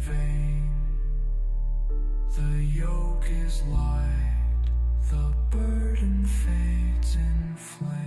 vain. The yoke is light, the burden fades in flame.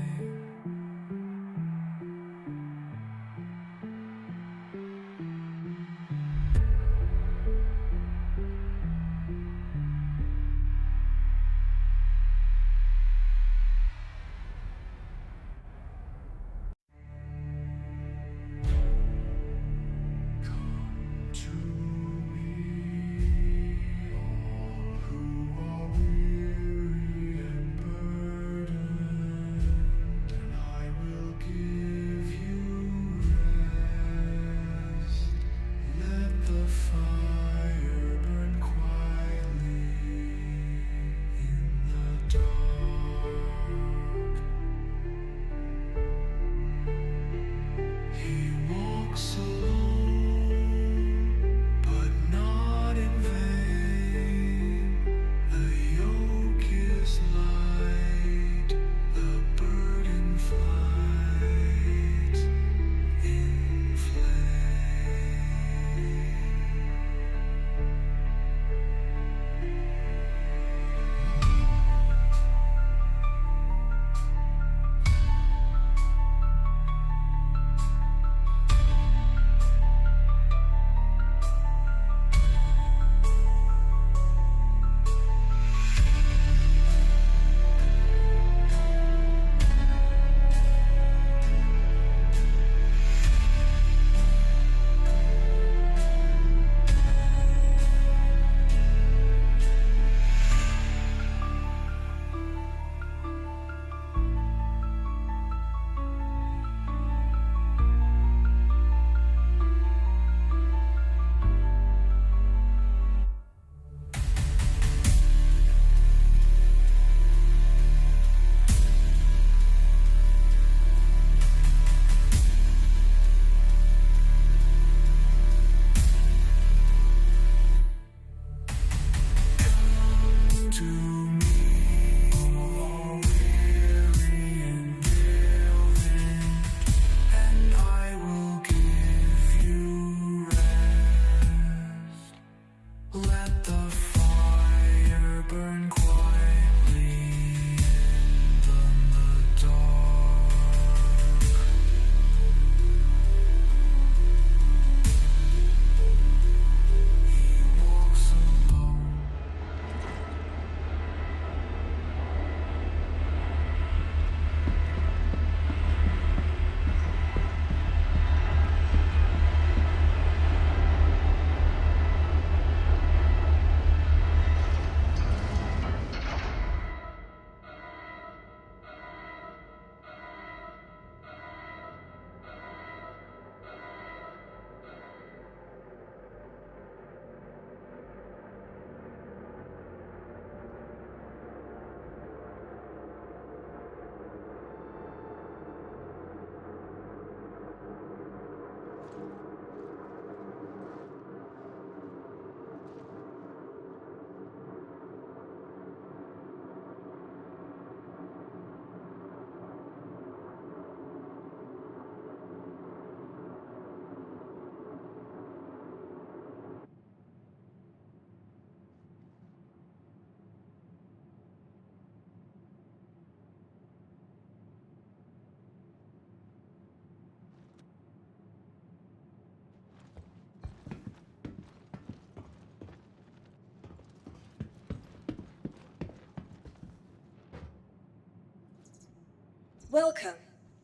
Welcome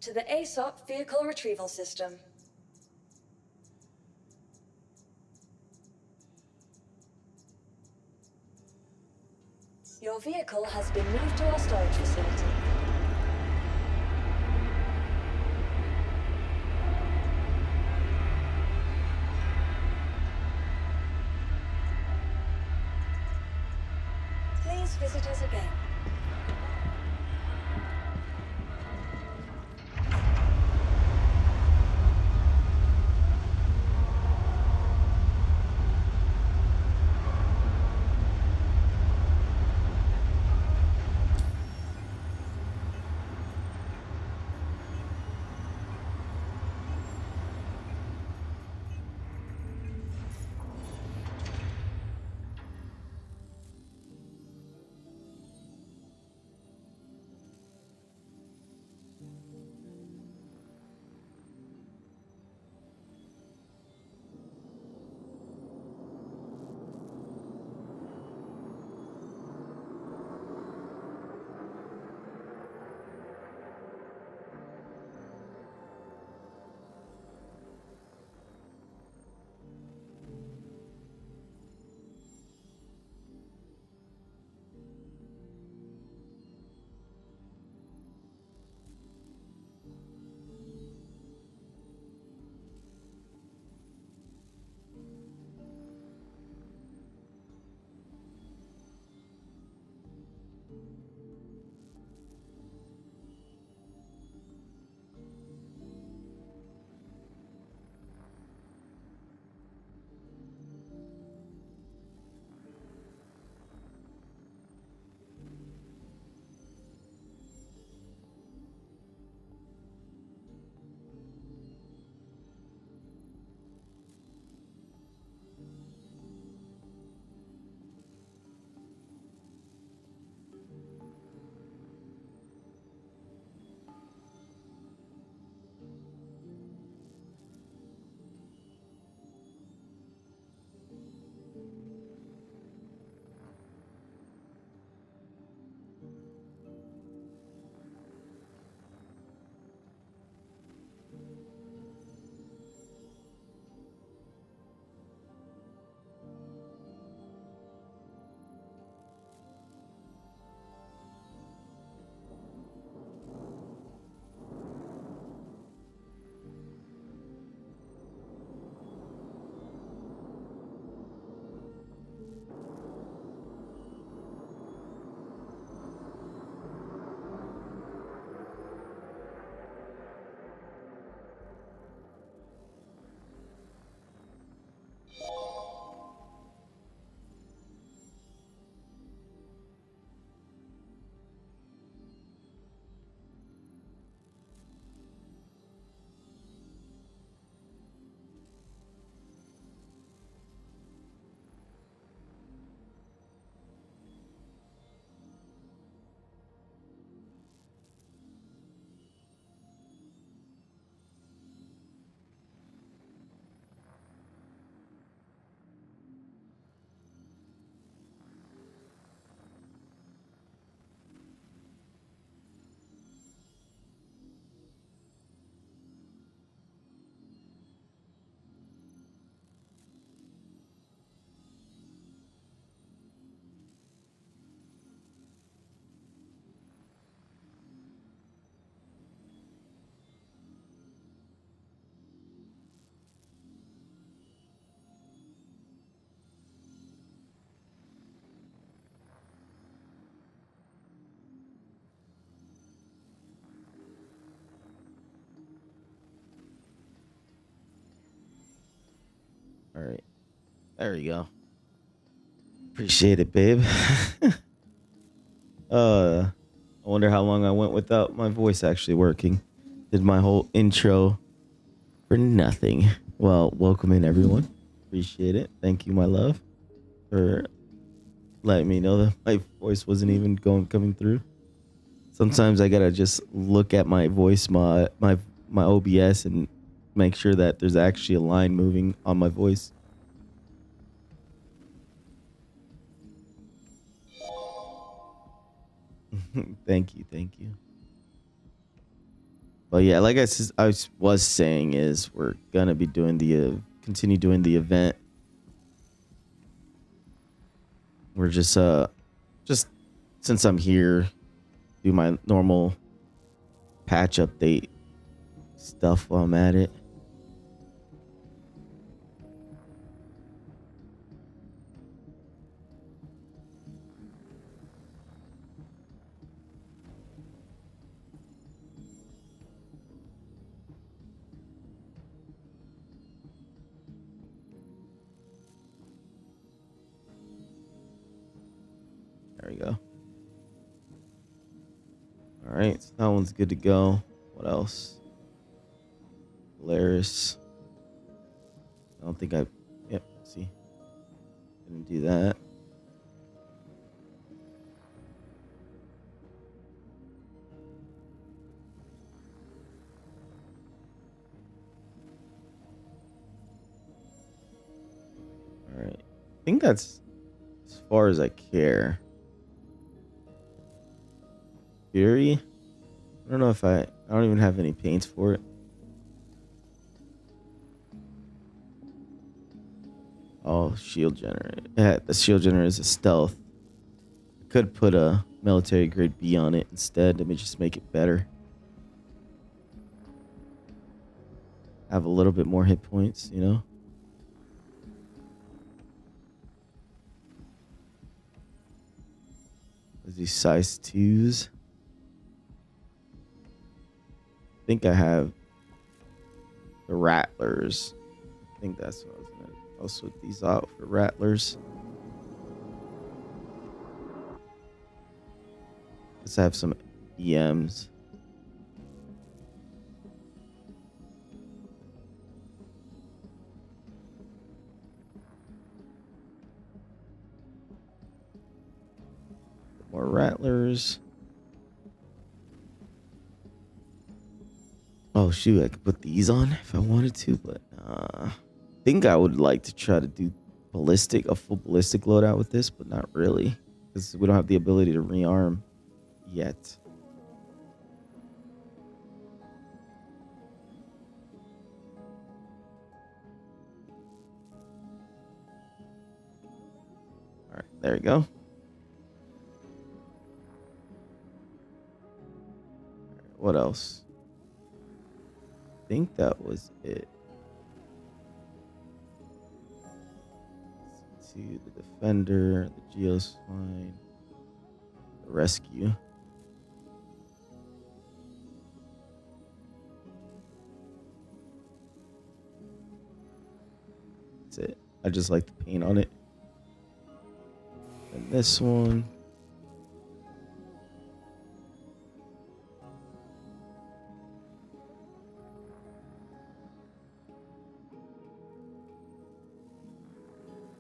to the ASOP Vehicle Retrieval System. Your vehicle has been moved to our storage facility. Please visit us again. All right. There you go. Appreciate it, babe. I wonder how long I went without my voice actually working. Did my whole intro for nothing. Well, welcome in, everyone. Appreciate it. Thank you, my love, for letting me know that my voice wasn't even coming through. Sometimes I gotta just look at my voice, my OBS, and make sure that there's actually a line moving on my voice. Thank you. But yeah, like I was saying, is we're gonna be doing continue doing the event. We're just since I'm here, do my normal patch update stuff while I'm at it. There we go. All right, so that one's good to go. What else? Polaris. I don't think yep, see. Didn't do that. All right. I think that's as far as I care. Fury? I don't know if I don't even have any paints for it. Oh, shield generator. Yeah, the shield generator is a stealth. I could put a military grade B on it instead. Let me just make it better. Have a little bit more hit points, you know? There's these size 2s. I think I have the Rattlers. I think that's what I was gonna. I'll switch these out for Rattlers. Let's have some EMs. More Rattlers. Oh shoot, I could put these on if I wanted to, but I think I would like to try to do a full ballistic loadout with this, but not really, because we don't have the ability to rearm yet. All right, there you go. What else? I think that was it. Let's see, the defender, the geo's fine. The rescue. That's it. I just like the paint on it. And this one.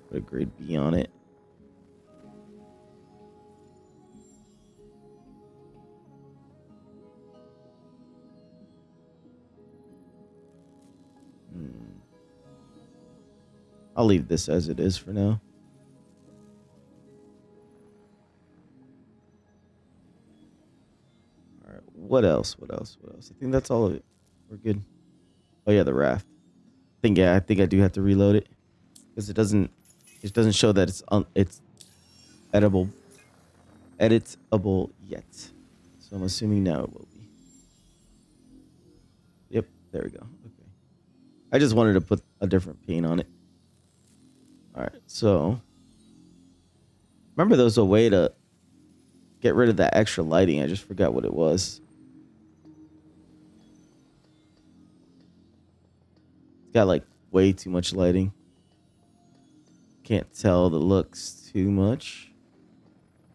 Put a grade B on it. I'll leave this as it is for now. All right. What else? I think that's all of it. We're good. Oh yeah, the raft. I think I do have to reload it because it doesn't show that it's editable yet. So I'm assuming now it will be. Yep, there we go. Okay. I just wanted to put a different paint on it. All right, so remember there was a way to get rid of that extra lighting. I just forgot what it was. It's got like way too much lighting. can't tell the looks too much.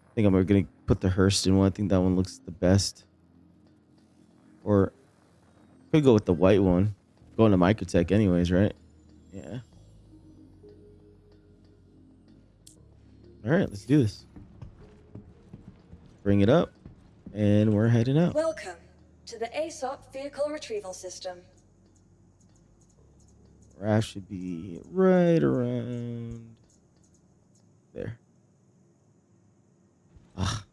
I think I'm gonna put the Hurston one. I think that one looks the best. Or could go with the white one. Going to Microtech anyways, right? Yeah. All right, let's do this. Bring it up, and we're heading out. Welcome to the ASOP Vehicle Retrieval System. RAF should be right around there. Ah,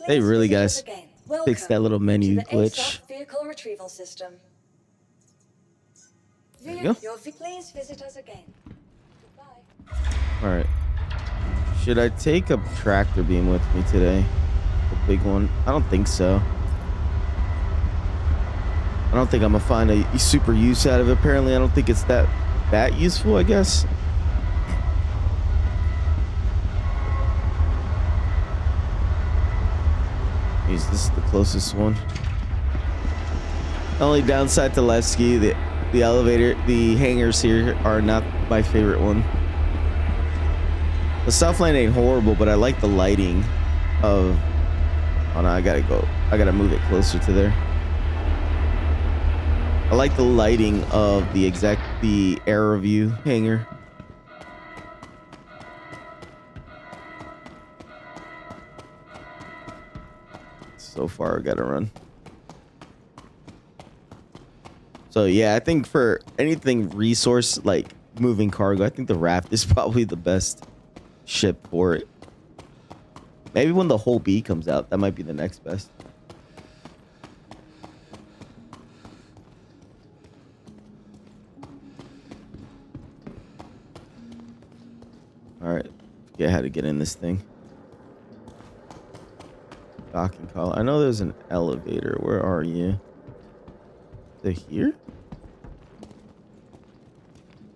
they Please really visit gotta us again. fix that little menu Welcome to the glitch. ASOP Vehicle Retrieval System. There you go. Please visit us again. Goodbye. All right. Should I take a tractor beam with me today? The big one? I don't think so. I don't think I'm gonna find a super use out of it. Apparently, I don't think it's that useful, I guess. This is the closest one. The only downside to Levski, the elevator, the hangars here are not my favorite one. The Southland ain't horrible, but I like the lighting of... Oh no, I gotta move it closer to there. I like the lighting of the Aero View hangar. So far, I gotta run. So yeah, I think for anything resource like moving cargo, I think the Raft is probably the best ship for it. Maybe when the whole B comes out, that might be the next best. All right, forget how to get in this thing. Docking call. I know there's an elevator. Where are you? Is it here?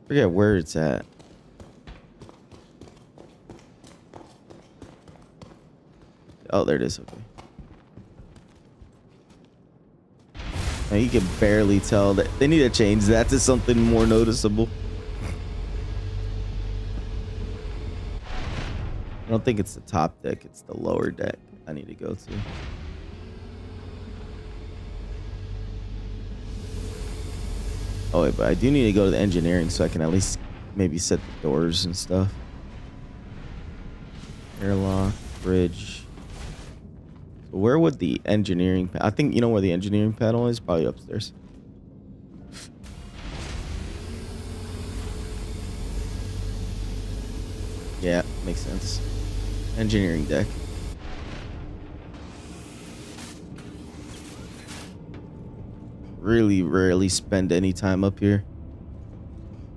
Forget where it's at. Oh, there it is. Okay. Now you can barely tell that they need to change that to something more noticeable. I don't think it's the top deck, it's the lower deck I need to go to. Oh wait, but I do need to go to the engineering so I can at least maybe set the doors and stuff. Airlock, bridge. So where would the engineering... I think you know where the engineering panel is? Probably upstairs. Yeah, makes sense. Engineering deck. Really rarely spend any time up here.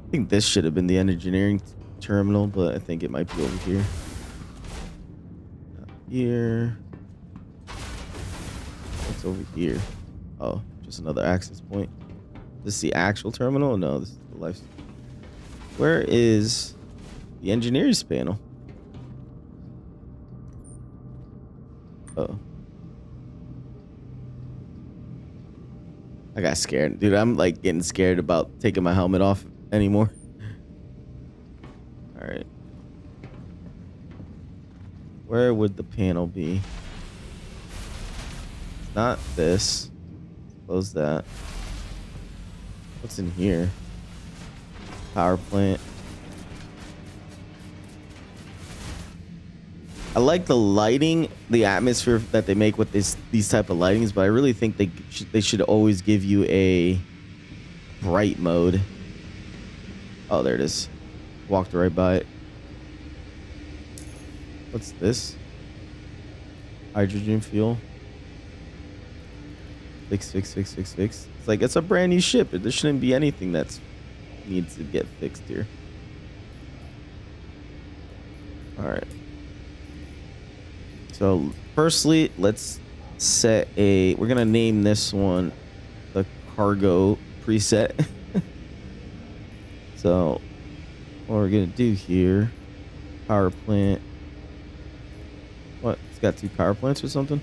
I think this should have been the engineering terminal, but I think it might be over here. Up here. What's over here? Oh, just another access point. This is the actual terminal? No, this is the life. Where is the engineers panel? Oh. I got scared. Dude, I'm like getting scared about taking my helmet off anymore. All right. Where would the panel be? It's not this. Close that. What's in here? Power plant. I like the lighting, the atmosphere that they make with these type of lightings, but I really think they should always give you a bright mode. Oh, there it is. Walked right by it. What's this? Hydrogen fuel. Fix. It's like it's a brand new ship. There shouldn't be anything that's needs to get fixed here. All right. So firstly, let's set a, we're gonna name this one the cargo preset. So what we're gonna do here, power plant. What, it's got two power plants or something?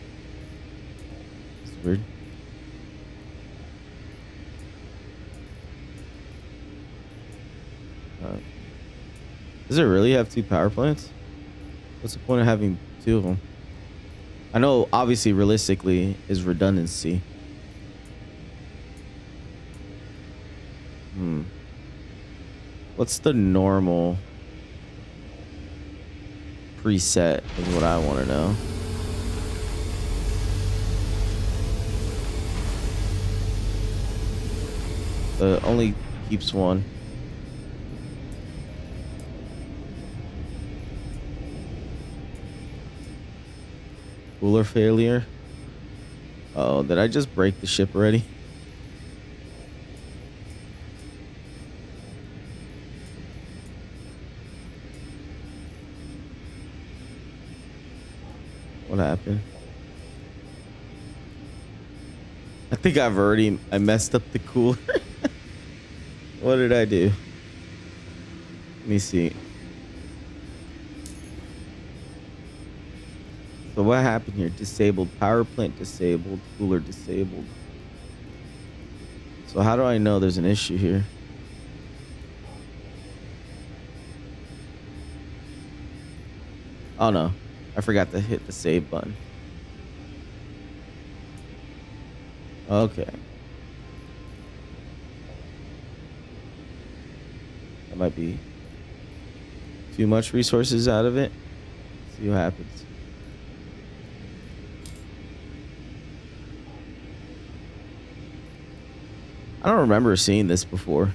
It's weird. Does it really have 2 power plants? What's the point of having 2 of them? I know obviously realistically is redundancy. What's the normal preset is what I want to know. Only keeps 1. Cooler failure. Oh, did I just break the ship already? What happened? I think I messed up the cooler. What did I do? Let me see. So what happened here? Disabled, power plant disabled, cooler disabled. So how do I know there's an issue here? Oh no, I forgot to hit the save button. Okay. That might be too much resources out of it. Let's see what happens. I don't remember seeing this before.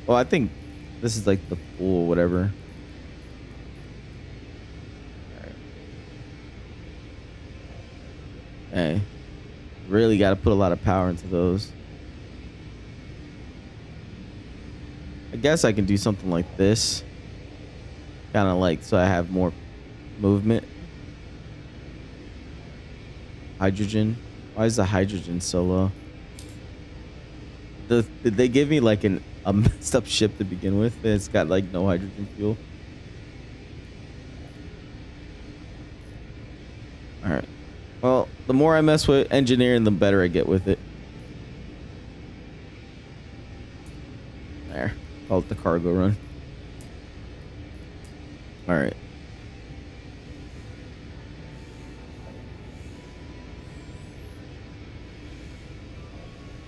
Well, I think this is like the pool or whatever. Alright. Hey, really got to put a lot of power into those. I guess I can do something like this. Kind of like so I have more movement. Hydrogen. Why is the hydrogen so low? Did they give me like a messed up ship to begin with? It's got like no hydrogen fuel. Alright. Well, the more I mess with engineering, the better I get with it. There. Call it the cargo run. Alright.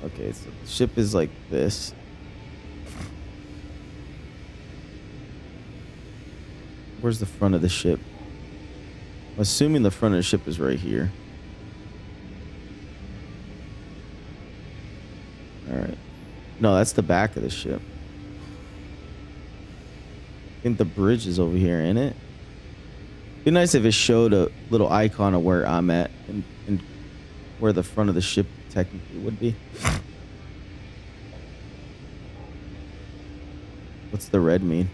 Okay, so the ship is like this. Where's the front of the ship? I'm assuming the front of the ship is right here. Alright. No, that's the back of the ship. I think the bridge is over here, ain't it? Be nice if it showed a little icon of where I'm at and where the front of the ship technically would be. What's the red mean?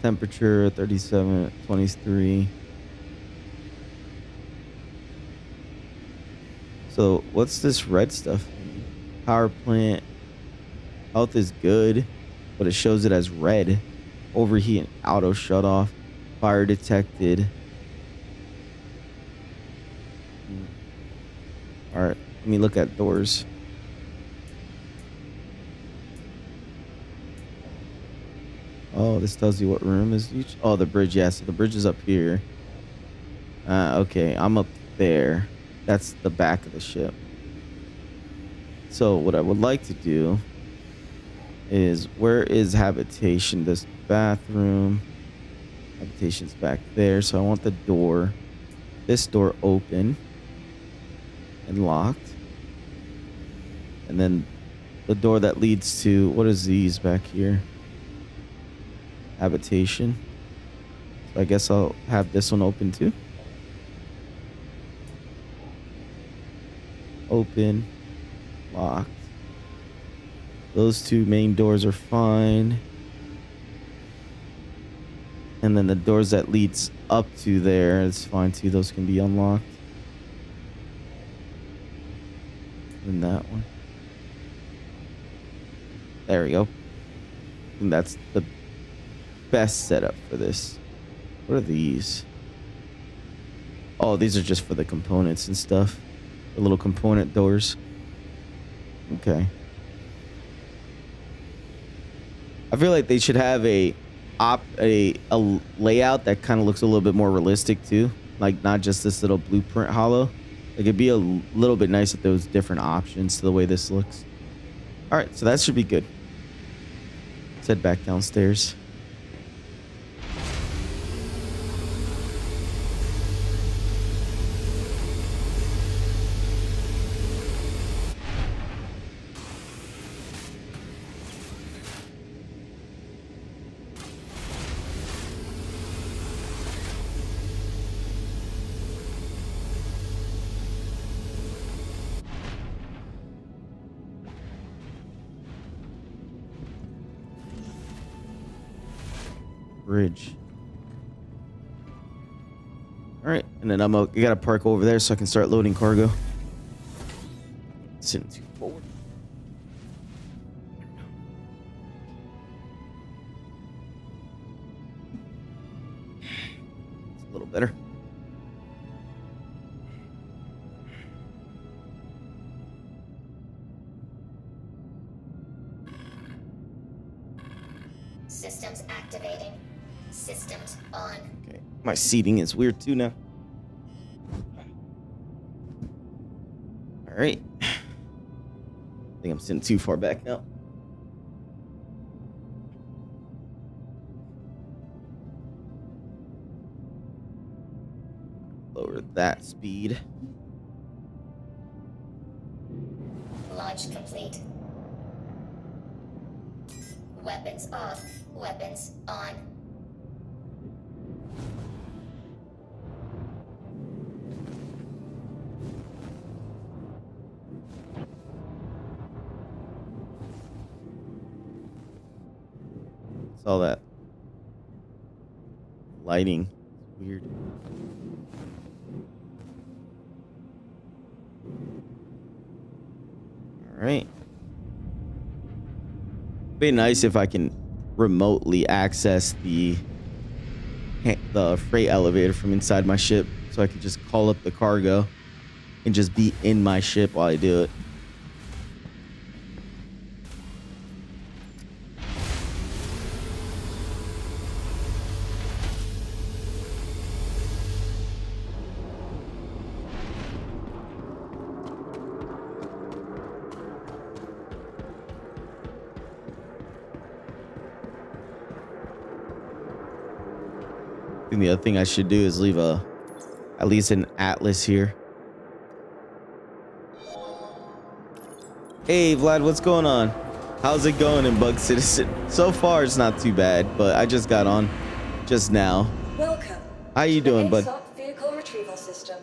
Temperature 37, 23. So what's this red stuff? Power plant. Health is good, but it shows it as red. Overheat, auto shut off. Fire detected. All right, let me look at doors. Oh, this tells you what room is each. Oh, the bridge. Yeah, so the bridge is up here. Okay, I'm up there. That's the back of the ship. So what I would like to do is, where is habitation? This bathroom. Habitation's back there. So I want the door, this door open and locked. And then the door that leads to, what is these back here? Habitation. So I guess I'll have this one open too. Open, locked. Those two main doors are fine. And then the doors that leads up to there is fine too. Those can be unlocked. And that one. There we go. And that's the best setup for this. What are these? Oh, these are just for the components and stuff. The little component doors. Okay. I feel like they should have a layout that kind of looks a little bit more realistic too. Like not just this little blueprint hollow. Like it'd be a little bit nice if there was different options to the way this looks. All right, so that should be good. Let's head back downstairs. Bridge. All right, and then you gotta park over there so I can start loading cargo. Sitting too forward. It's a little better. Systems activating. Systems on. Okay, my seating is weird too now. All right. I think I'm sitting too far back now. Lower that speed. Launch complete. Weapons off. Weapons on. It's all that lighting. It's weird. All right. Be nice if I can remotely access the freight elevator from inside my ship, so I can just call up the cargo and just be in my ship while I do it. I think the other thing I should do is leave at least an atlas here. Hey Vlad, what's going on? How's it going in Bug Citizen? So far it's not too bad, but I just got on just now. Welcome. How you doing, bud? ASOP vehicle retrieval system.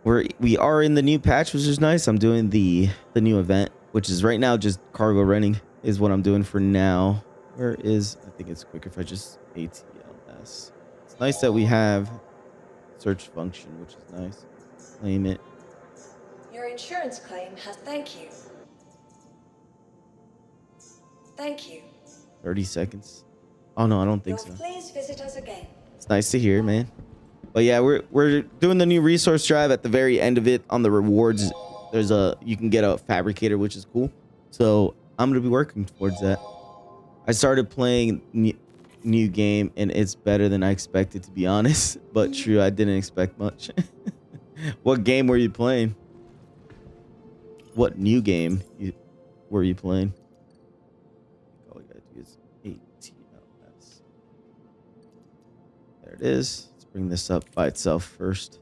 We are in the new patch, which is nice. I'm doing the new event, which is right now just cargo running is what I'm doing for now. Where is, I think it's quicker if I just ATLS. It's nice that we have search function, which is nice. Claim it. Your insurance claim has thank you. Thank you. 30 seconds. Oh no, I don't think so. Please visit us again. It's nice to hear, man. But yeah, we're doing the new resource drive at the very end of it. On the rewards, there's you can get a fabricator, which is cool. So I'm gonna be working towards that. I started playing new game and it's better than I expected, to be honest. But true, I didn't expect much. What game were you playing? What new game were you playing? All you gotta do is ATLS. There it is. Let's bring this up by itself first.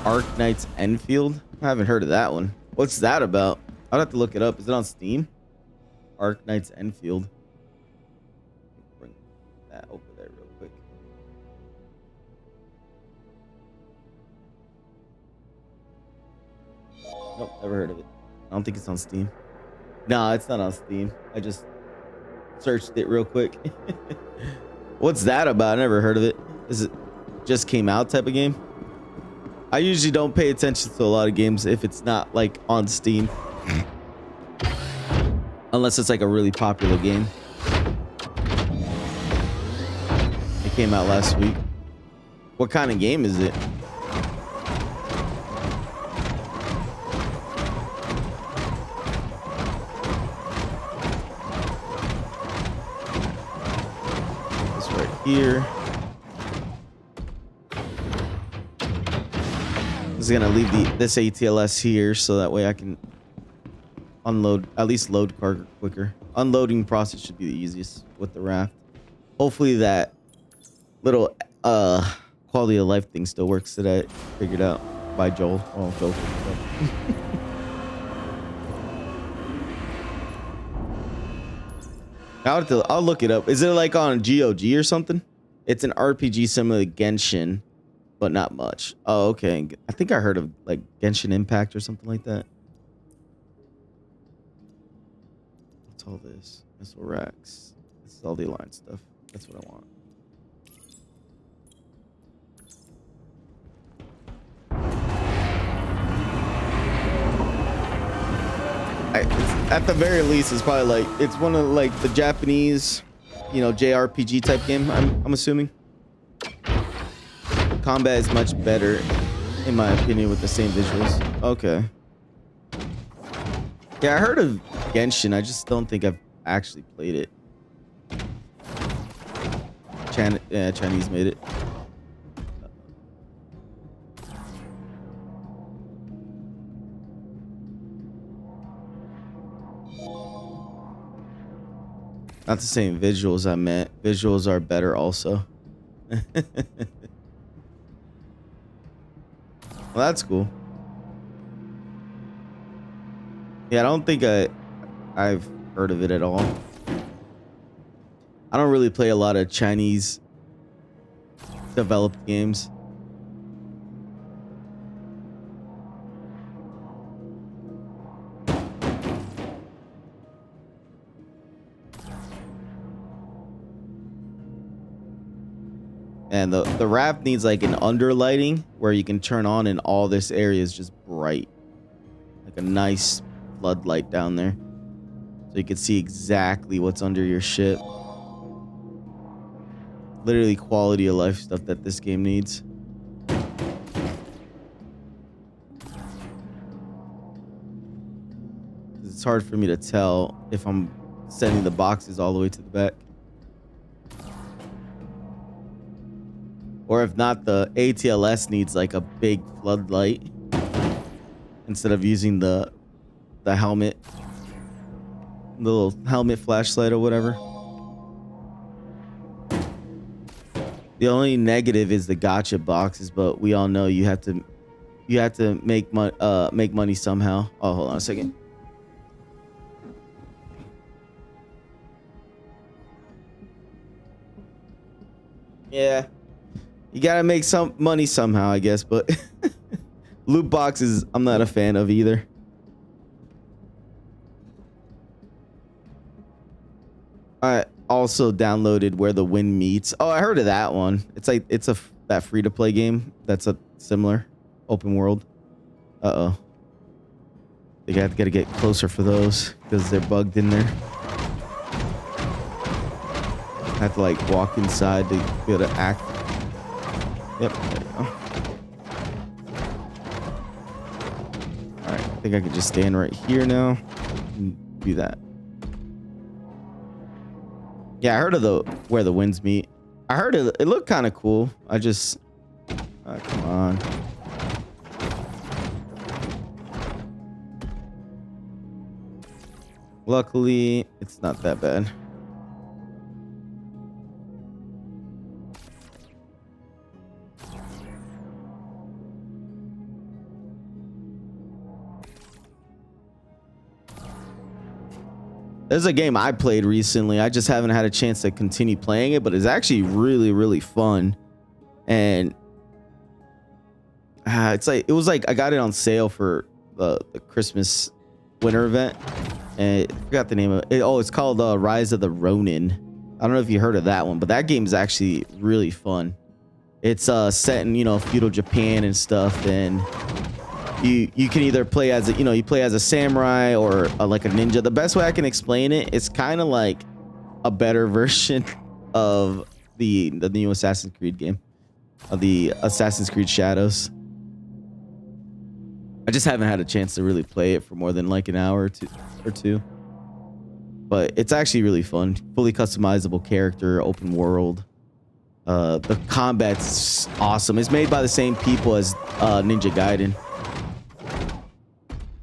Arc Knight's Enfield? I haven't heard of that one. What's that about? I'd have to look it up. Is it on Steam? Arc Knight's Enfield. Bring that over there real quick. Nope, never heard of it. I don't think it's on Steam. No, it's not on Steam. I just searched it real quick. What's that about? I never heard of it. Is it just came out type of game? I usually don't pay attention to a lot of games if it's not like on Steam. Unless it's like a really popular game. came out last week. What kind of game is it? This right here. I'm just gonna leave this ATLS here so that way I can unload, at least load cargo quicker. Unloading process should be the easiest with the raft. Hopefully that little quality of life thing still works that I figured out by Joel. Oh, Joel figured it out. I'll look it up. Is it like on GOG or something? It's an RPG similar to Genshin, but not much. Oh, okay. I think I heard of like Genshin Impact or something like that. What's all this? Missile racks. This is all the Alliance stuff. That's what I want. At the very least, it's probably like it's one of like the Japanese, you know, JRPG type game. I'm assuming. Combat is much better, in my opinion, with the same visuals. Okay. Yeah, I heard of Genshin. I just don't think I've actually played it. Chinese made it. Not the same visuals I meant. Visuals are better also. Well, that's cool. Yeah, I don't think I've heard of it at all. I don't really play a lot of Chinese developed games. And the raft needs like an underlighting where you can turn on and all this area is just bright. Like a nice floodlight down there. So you can see exactly what's under your ship. Literally quality of life stuff that this game needs. It's hard for me to tell if I'm sending the boxes all the way to the back. Or if not, the ATLS needs like a big floodlight instead of using the helmet, the little helmet flashlight or whatever. The only negative is the gotcha boxes, but we all know you have to make money somehow. Oh, hold on a second. Yeah. You gotta make some money somehow, I guess, but loot boxes I'm not a fan of either. I also downloaded Where the Wind Meets. Oh, I heard of that one. It's like that free to play game that's a similar open world. Uh-oh. You gotta get closer for those because they're bugged in there. I have to like walk inside to be able to act. Yep, there we go. Alright, I think I could just stand right here now and do that. Yeah, I heard of Where the Winds Meet. I heard it looked kind of cool. I just... come on. Luckily, it's not that bad. There's a game I played recently. I just haven't had a chance to continue playing it, but it's actually really, really fun. And it was like I got it on sale for the Christmas winter event, and I forgot the name of it. Oh, it's called Rise of the Ronin. I don't know if you heard of that one, but that game is actually really fun. It's set in, you know, feudal Japan and stuff, and you can either play as you play as a samurai or like a ninja. The best way I can explain it, it's kind of like a better version of the new Assassin's Creed game, the Assassin's Creed Shadows. I just haven't had a chance to really play it for more than like an hour or two. But it's actually really fun. Fully customizable character, open world. The combat's awesome. It's made by the same people as Ninja Gaiden.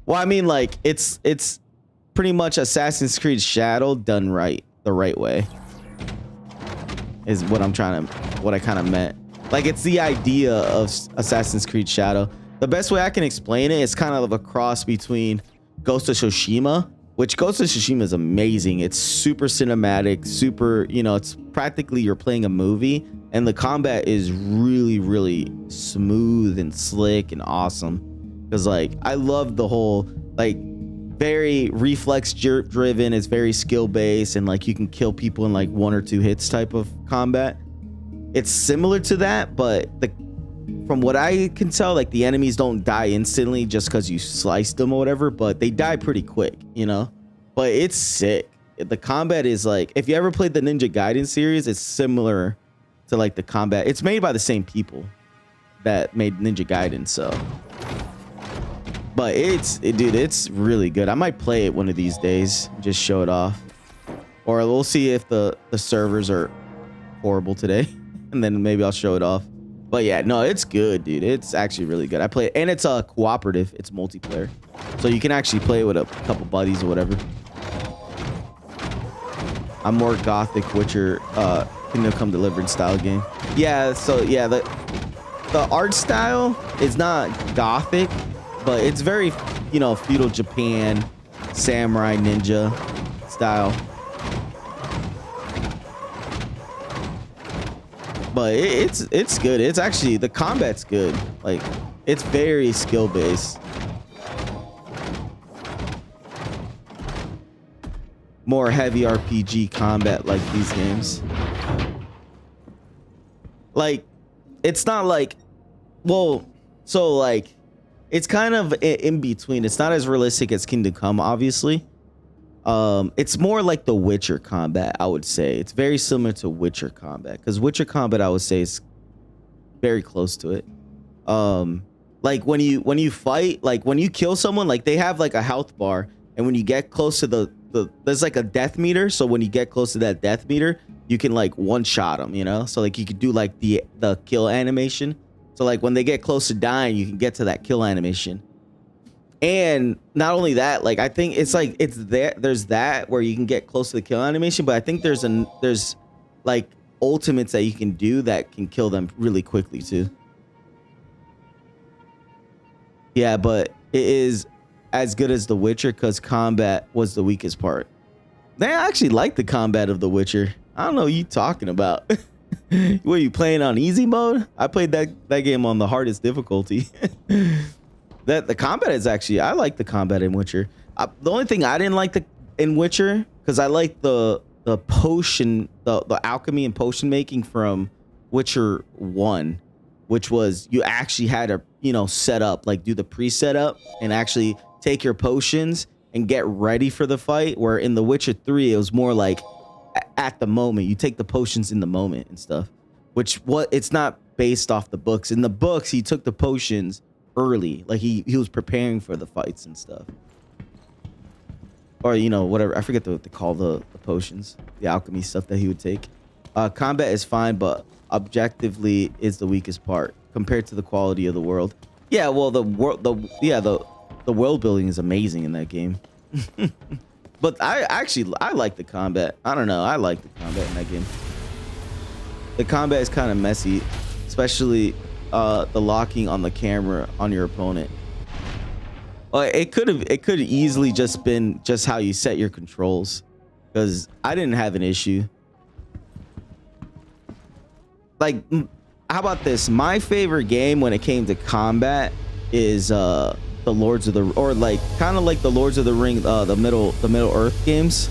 Well, I mean, like it's pretty much Assassin's Creed Shadow done right, the right way. Is what I kind of meant. Like it's the idea of Assassin's Creed Shadow. The best way I can explain it is kind of a cross between Ghost of Tsushima, which Ghost of Tsushima is amazing. It's super cinematic, super, you know, it's practically you're playing a movie, and the combat is really, really smooth and slick and awesome. Because like I love the whole like very reflex driven, it's very skill based, and like you can kill people in like 1 or 2 hits type of combat. It's similar to that, but from what I can tell, like the enemies don't die instantly just because you sliced them or whatever, but they die pretty quick, you know. But it's sick. The combat is like, if you ever played the Ninja Gaiden series, it's similar to like the combat. It's made by the same people that made Ninja Gaiden, so. But dude, it's really good. I might play it one of these days, just show it off, or we'll see if the servers are horrible today, and then maybe I'll show it off. But yeah, no, it's good, dude. It's actually really good. I play it, and it's cooperative. It's multiplayer, so you can actually play it with a couple buddies or whatever. I'm more gothic Witcher, Kingdom Come Deliverance style game. Yeah, so yeah, the art style is not gothic, but it's very, you know, feudal Japan, samurai ninja style. But it's good. It's actually, the combat's good. Like it's very skill based. More heavy RPG combat like these games. Like it's not like, well, so like it's kind of in between. It's not as realistic as Kingdom Come, obviously. It's more like the Witcher combat, I would say. It's very similar to Witcher combat, because Witcher combat, I would say, is very close to it. Like when you fight, like when you kill someone, like they have like a health bar, and when you get close to there's like a death meter. So when you get close to that death meter, you can like one shot them, you know. So like you could do like the kill animation. So like when they get close to dying, you can get to that kill animation. And not only that, like I think it's like there's that where you can get close to the kill animation, but I think there's like ultimates that you can do that can kill them really quickly too. Yeah, but it is as good as The Witcher because combat was the weakest part. I actually like the combat of The Witcher. I don't know what you talking about. Were you playing on easy mode? I played that game on the hardest difficulty. The combat is actually, I like the combat in Witcher. The only thing I didn't like in Witcher, because I like the potion, the alchemy and potion making from Witcher 1, which was you actually had to, you know, set up, like do the pre-setup and actually take your potions and get ready for the fight. Where in The Witcher 3, it was more like at the moment, you take the potions in the moment and stuff, it's not based off the books. In the books, he took the potions early, like he was preparing for the fights and stuff, or you know, whatever. I forget what they call the potions, the alchemy stuff that he would take. Combat is fine, but objectively is the weakest part compared to the quality of the world. Yeah, well, the world building is amazing in that game. But I like the combat. I don't know, I like the combat in that game. The combat is kind of messy, especially the locking on the camera on your opponent. It could easily just been just how you set your controls, because I didn't have an issue. Like, how about this? My favorite game when it came to combat is the Lords of the, or like kind of like the Lords of the Ring, the Middle Earth games.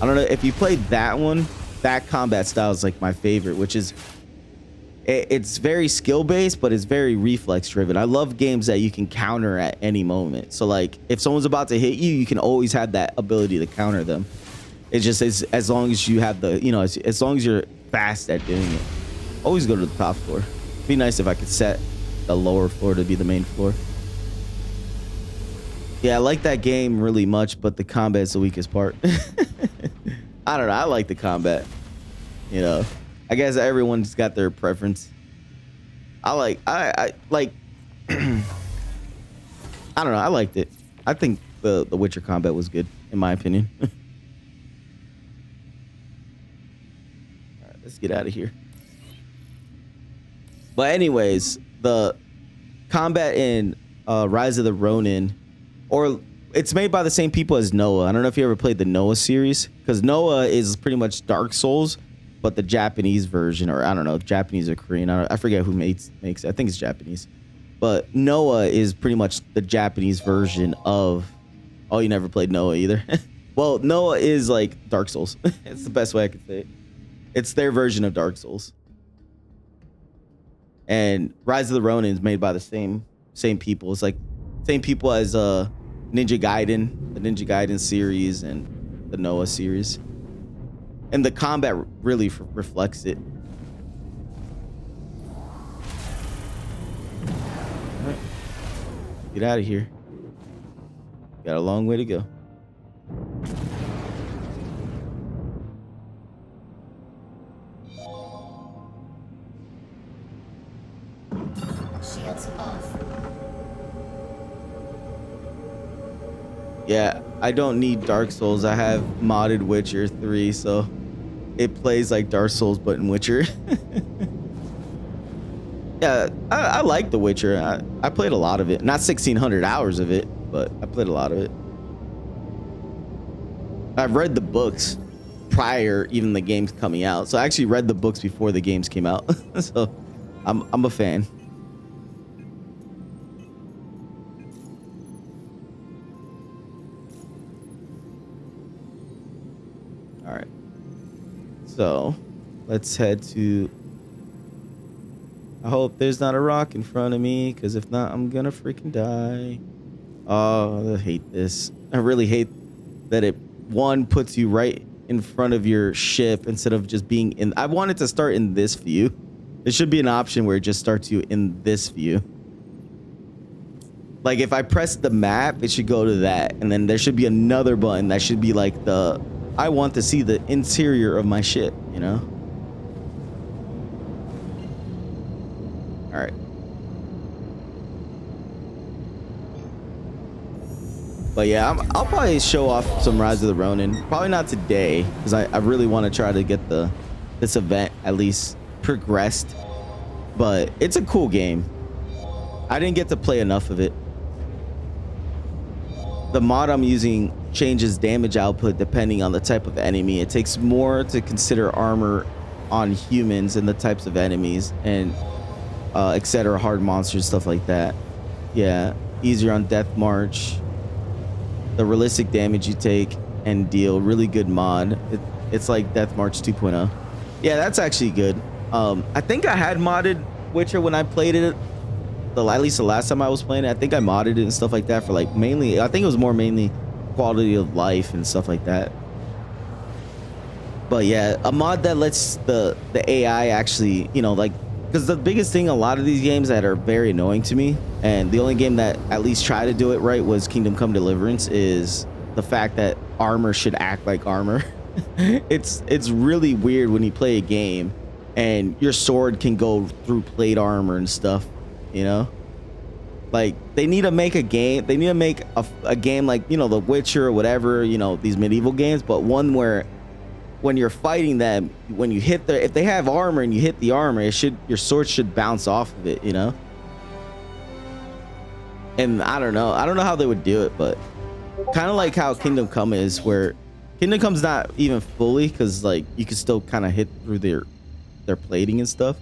I don't know if you played that one. That combat style is like my favorite, which is it's very skill based, but it's very reflex driven. I love games that you can counter at any moment. So like if someone's about to hit you, you can always have that ability to counter them. It's just as long as you have the, you know, as long as you're fast at doing it. Always go to the top floor. Be nice if I could set the lower floor to be the main floor. Yeah, I like that game really much, but the combat's the weakest part. I don't know. I like the combat. You know, I guess everyone's got their preference. I like. I don't know. I liked it. I think the Witcher combat was good, in my opinion. All right, let's get out of here. But anyways, the combat in Rise of the Ronin, or it's made by the same people as Noah. I don't know if you ever played the Noah series, because Noah is pretty much Dark Souls, but the Japanese version, or I don't know, Japanese or Korean. I forget who makes it. I think it's Japanese. But Noah is pretty much the Japanese version of... Oh, you never played Noah either? Well, Noah is like Dark Souls. It's the best way I could say it. It's their version of Dark Souls. And Rise of the Ronin is made by the same people. It's like same people as Ninja Gaiden, the Ninja Gaiden series and the Noah series. And the combat really reflects it. All right. Get out of here. Got a long way to go. Shields off. Yeah, I don't need Dark Souls. I have modded Witcher 3, so it plays like Dark Souls but in Witcher. Yeah, I like The Witcher. I played a lot of it. Not 1,600 hours of it, but I played a lot of it. I've read the books prior even the games coming out. So I actually read the books before the games came out. So I'm a fan. All right. So let's head to... I hope there's not a rock in front of me, because if not, I'm gonna freaking die. Oh, I hate this. I really hate that it, one, puts you right in front of your ship instead of just being in... I want it to start in this view. There should be an option where it just starts you in this view. Like, if I press the map, it should go to that. And then there should be another button that should be like the... I want to see the interior of my ship, you know? All right. But yeah, I'll probably show off some Rise of the Ronin. Probably not today, because I really want to try to get this event at least progressed. But it's a cool game. I didn't get to play enough of it. The mod I'm using changes damage output depending on the type of enemy. It takes more to consider armor on humans and the types of enemies and etc. Hard monsters, stuff like that. Yeah, easier on Death March. The realistic damage you take and deal, really good mod. It's like Death March 2.0. Yeah, that's actually good. I think I had modded Witcher when I played it. At least the last time I was playing it, I think I modded it and stuff like that for like mainly, I think it was more mainly quality of life and stuff like that. But yeah, a mod that lets the AI actually, you know, like, because the biggest thing, a lot of these games that are very annoying to me, and the only game that at least tried to do it right was Kingdom Come Deliverance, is the fact that armor should act like armor. It's really weird when you play a game and your sword can go through plate armor and stuff, you know? Like, they need to make a game. They need to make a game like, you know, The Witcher or whatever, you know, these medieval games, but one where when you're fighting them, when you hit if they have armor and you hit the armor, your sword should bounce off of it, you know? And I don't know how they would do it, but kind of like how Kingdom Come is, where Kingdom Come's not even fully, because like you can still kind of hit through their plating and stuff,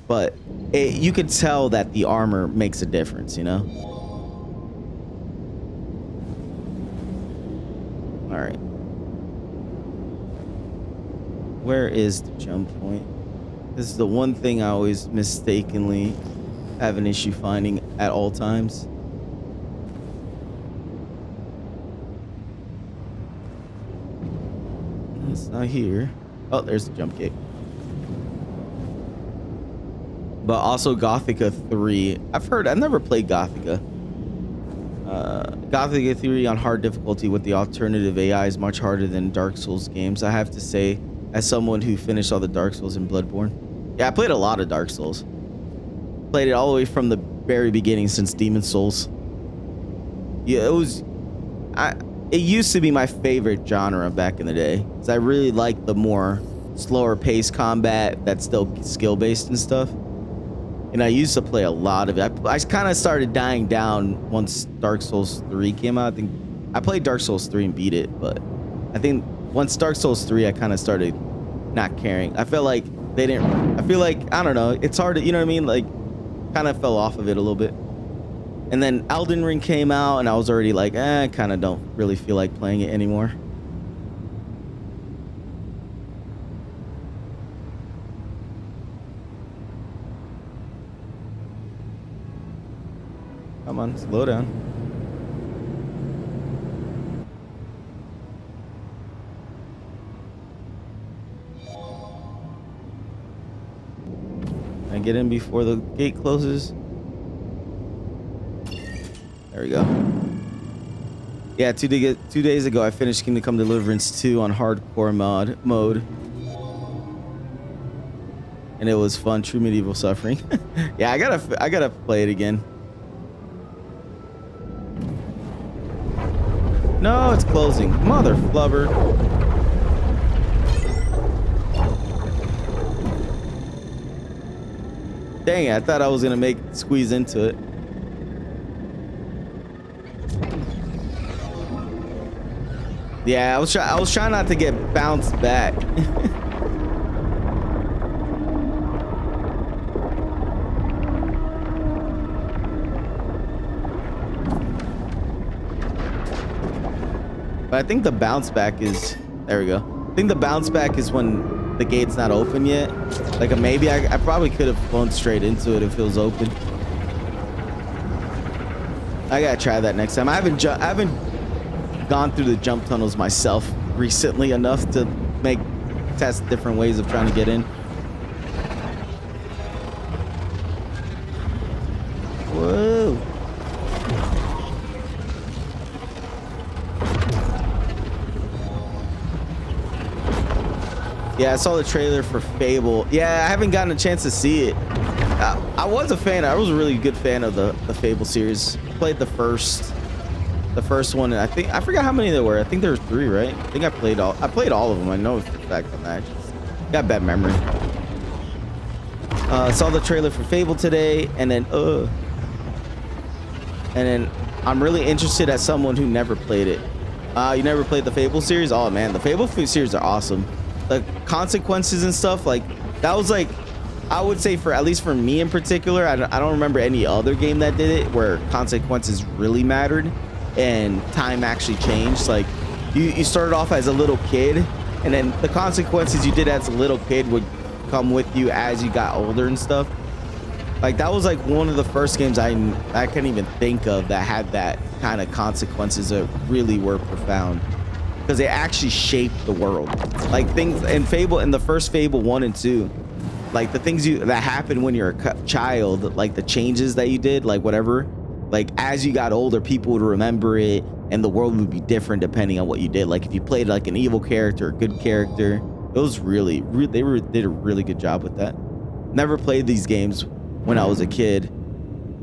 but you could tell that the armor makes a difference, you know? All right. Where is the jump point? This is the one thing I always mistakenly have an issue finding at all times. It's not here. Oh, there's the jump gate. but also Gothica 3. I've never played Gothica. Gothica 3 on hard difficulty with the alternative AI is much harder than Dark Souls games, I have to say, as someone who finished all the Dark Souls in Bloodborne. Yeah, I played a lot of Dark Souls. Played it all the way from the very beginning since Demon Souls. Yeah, it used to be my favorite genre back in the day, because I really liked the more slower paced combat that's still skill based and stuff. And I used to play a lot of it. I kind of started dying down once Dark Souls 3 came out. I think I played Dark Souls 3 and beat it, but I think once Dark Souls 3, I kind of started not caring. I felt like they didn't. I feel like, I don't know. It's hard to, you know what I mean? Like, kind of fell off of it a little bit. And then Elden Ring came out, and I was already like, I kind of don't really feel like playing it anymore. Come on, slow down. I get in before the gate closes. There we go. Yeah, 2 days ago, I finished Kingdom Come Deliverance 2 on hardcore mode. And it was fun, true medieval suffering. Yeah, I gotta play it again. No, it's closing. Mother flubber. Dang it, I thought I was gonna squeeze into it. Yeah, I was trying not to get bounced back. But I think the bounce back is, there we go. I think the bounce back is when the gate's not open yet. Like maybe I probably could have flown straight into it if it was open. I gotta try that next time. I haven't gone through the jump tunnels myself recently enough to test different ways of trying to get in. Whoa. Yeah, I saw the trailer for Fable. Yeah, I haven't gotten a chance to see it. I was a fan. I was a really good fan of the Fable series. Played the first one, and I forgot how many there were. I think there were 3, right? I think I played all of them. I know for a fact on that. I just got bad memory. Saw the trailer for Fable today, and then I'm really interested as someone who never played it. You never played the Fable series? Oh man, the Fable series are awesome. The consequences and stuff, like that was like, I would say at least for me in particular, I don't remember any other game that did it where consequences really mattered and time actually changed. Like you started off as a little kid, and then the consequences you did as a little kid would come with you as you got older and stuff. Like that was like one of the first games I can't even think of that had that kind of consequences that really were profound, because they actually shaped the world. Like things in Fable, in the first Fable 1 and 2, like the things that happened when you're a child, like the changes that you did, like whatever, like as you got older, people would remember it, and the world would be different depending on what you did. Like if you played like an evil character, a good character, it was really did a really good job with that. Never played these games when I was a kid.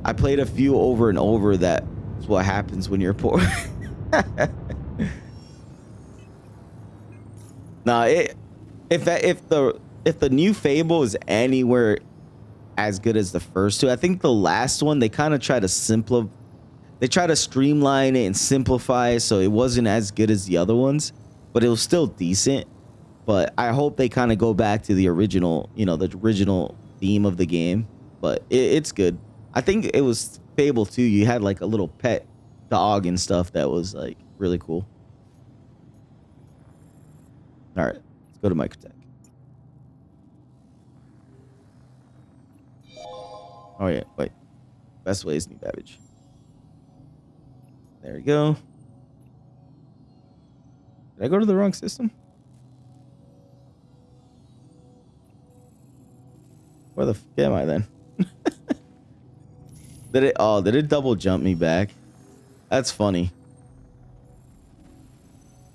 I played a few over and over. That's what happens when you're poor. Nah, if the new Fable is anywhere as good as the first two, I think the last one they kind of try to streamline it and simplify it, so it wasn't as good as the other ones, but it was still decent. But I hope they kind of go back to the original, the original theme of the game. But it's good. I think it was Fable 2. You had like a little pet dog and stuff that was like really cool. All right, let's go to Microtech. Oh yeah, wait. Best way is New Babbage. There we go. Did I go to the wrong system? Where the f am I then? Did it double jump me back? That's funny.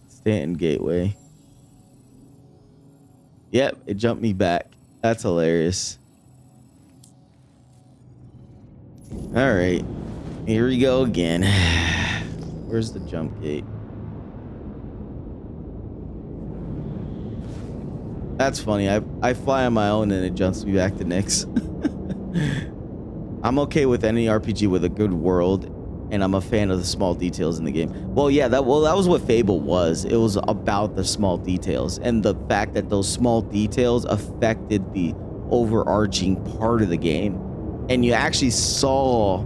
Stanton Gateway. Yep, it jumped me back. That's hilarious. All right, here we go again. Where's the jump gate? That's funny. I fly on my own and it jumps me back to Nyx. I'm okay with any RPG with a good world, and I'm a fan of the small details in the game. Well, yeah, that was what Fable was. It was about the small details and the fact that those small details affected the overarching part of the game. And you actually saw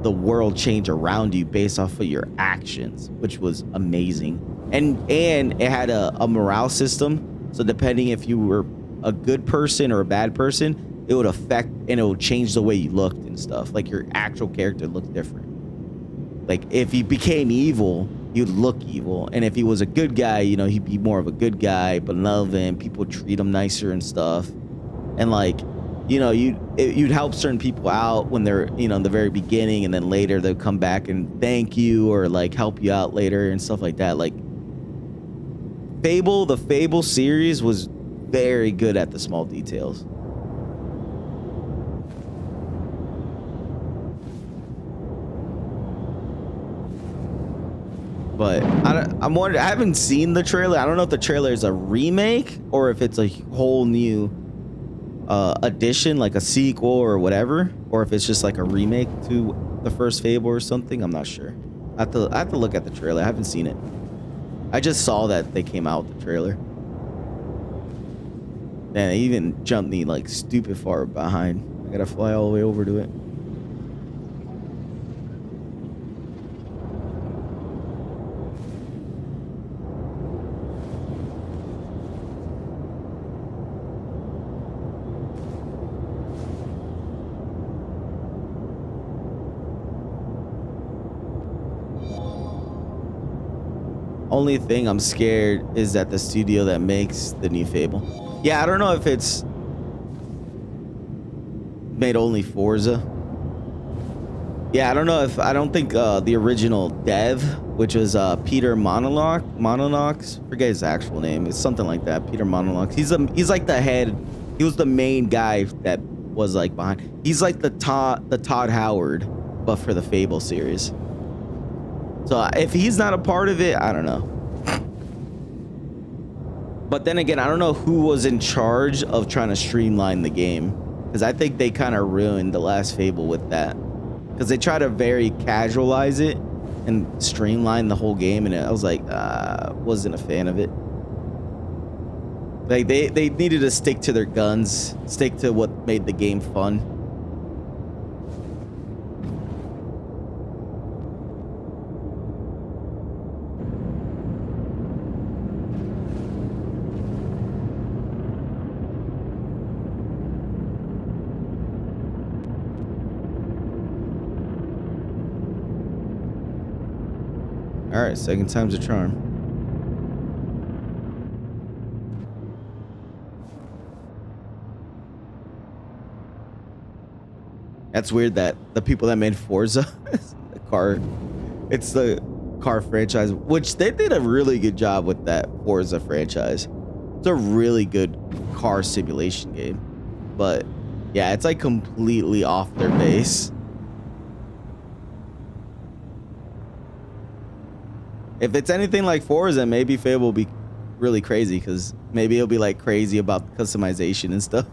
the world change around you based off of your actions, which was amazing. And it had a morale system. So depending if you were a good person or a bad person, it would affect and it would change the way you looked and stuff. Like your actual character looked different. Like if he became evil, you'd look evil. And if he was a good guy, you know, he'd be more of a good guy, benevolent. People treat him nicer and stuff. And like, you know, you'd help certain people out when they're, you know, in the very beginning, and then later they'll come back and thank you or like help you out later and stuff like that. Like the Fable series was very good at the small details. But I'm wondering, I haven't seen the trailer. I don't know if the trailer is a remake or if it's a whole new addition, like a sequel or whatever, or if it's just like a remake to the first Fable or something. I'm not sure. I have to look at the trailer. I haven't seen it. I just saw that they came out with the trailer. Man, they even jumped me like stupid far behind. I gotta fly all the way over to it. Only thing I'm scared is that the studio that makes the new Fable. Yeah, I don't know if it's made only Forza. Yeah, I don't think the original dev, which was Peter Mononox, forget his actual name. It's something like that. Peter Mononox. He's like the head. He was the main guy that was like behind. He's like the Todd Howard, but for the Fable series. So if he's not a part of it, I don't know. But then again, I don't know who was in charge of trying to streamline the game, because I think they kind of ruined the last Fable with that, because they try to very casualize it and streamline the whole game, and I was like, wasn't a fan of it. Like they needed to stick to their guns, stick to what made the game fun. All right, second time's a charm. That's weird that the people that made Forza, it's the car franchise, which they did a really good job with that Forza franchise. It's a really good car simulation game, but yeah, it's like completely off their base. If it's anything like Forza, maybe Fable will be really crazy, because maybe it'll be like crazy about customization and stuff.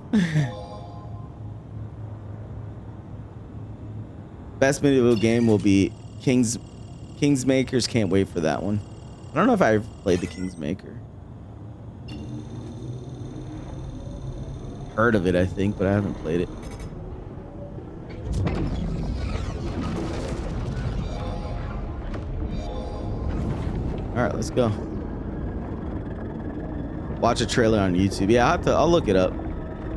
Best medieval game will be Kingsmakers. Can't wait for that one. I don't know if I've played the Kingsmaker. Heard of it, I think, but I haven't played it. All right, let's go. Watch a trailer on YouTube. Yeah, I'll look it up.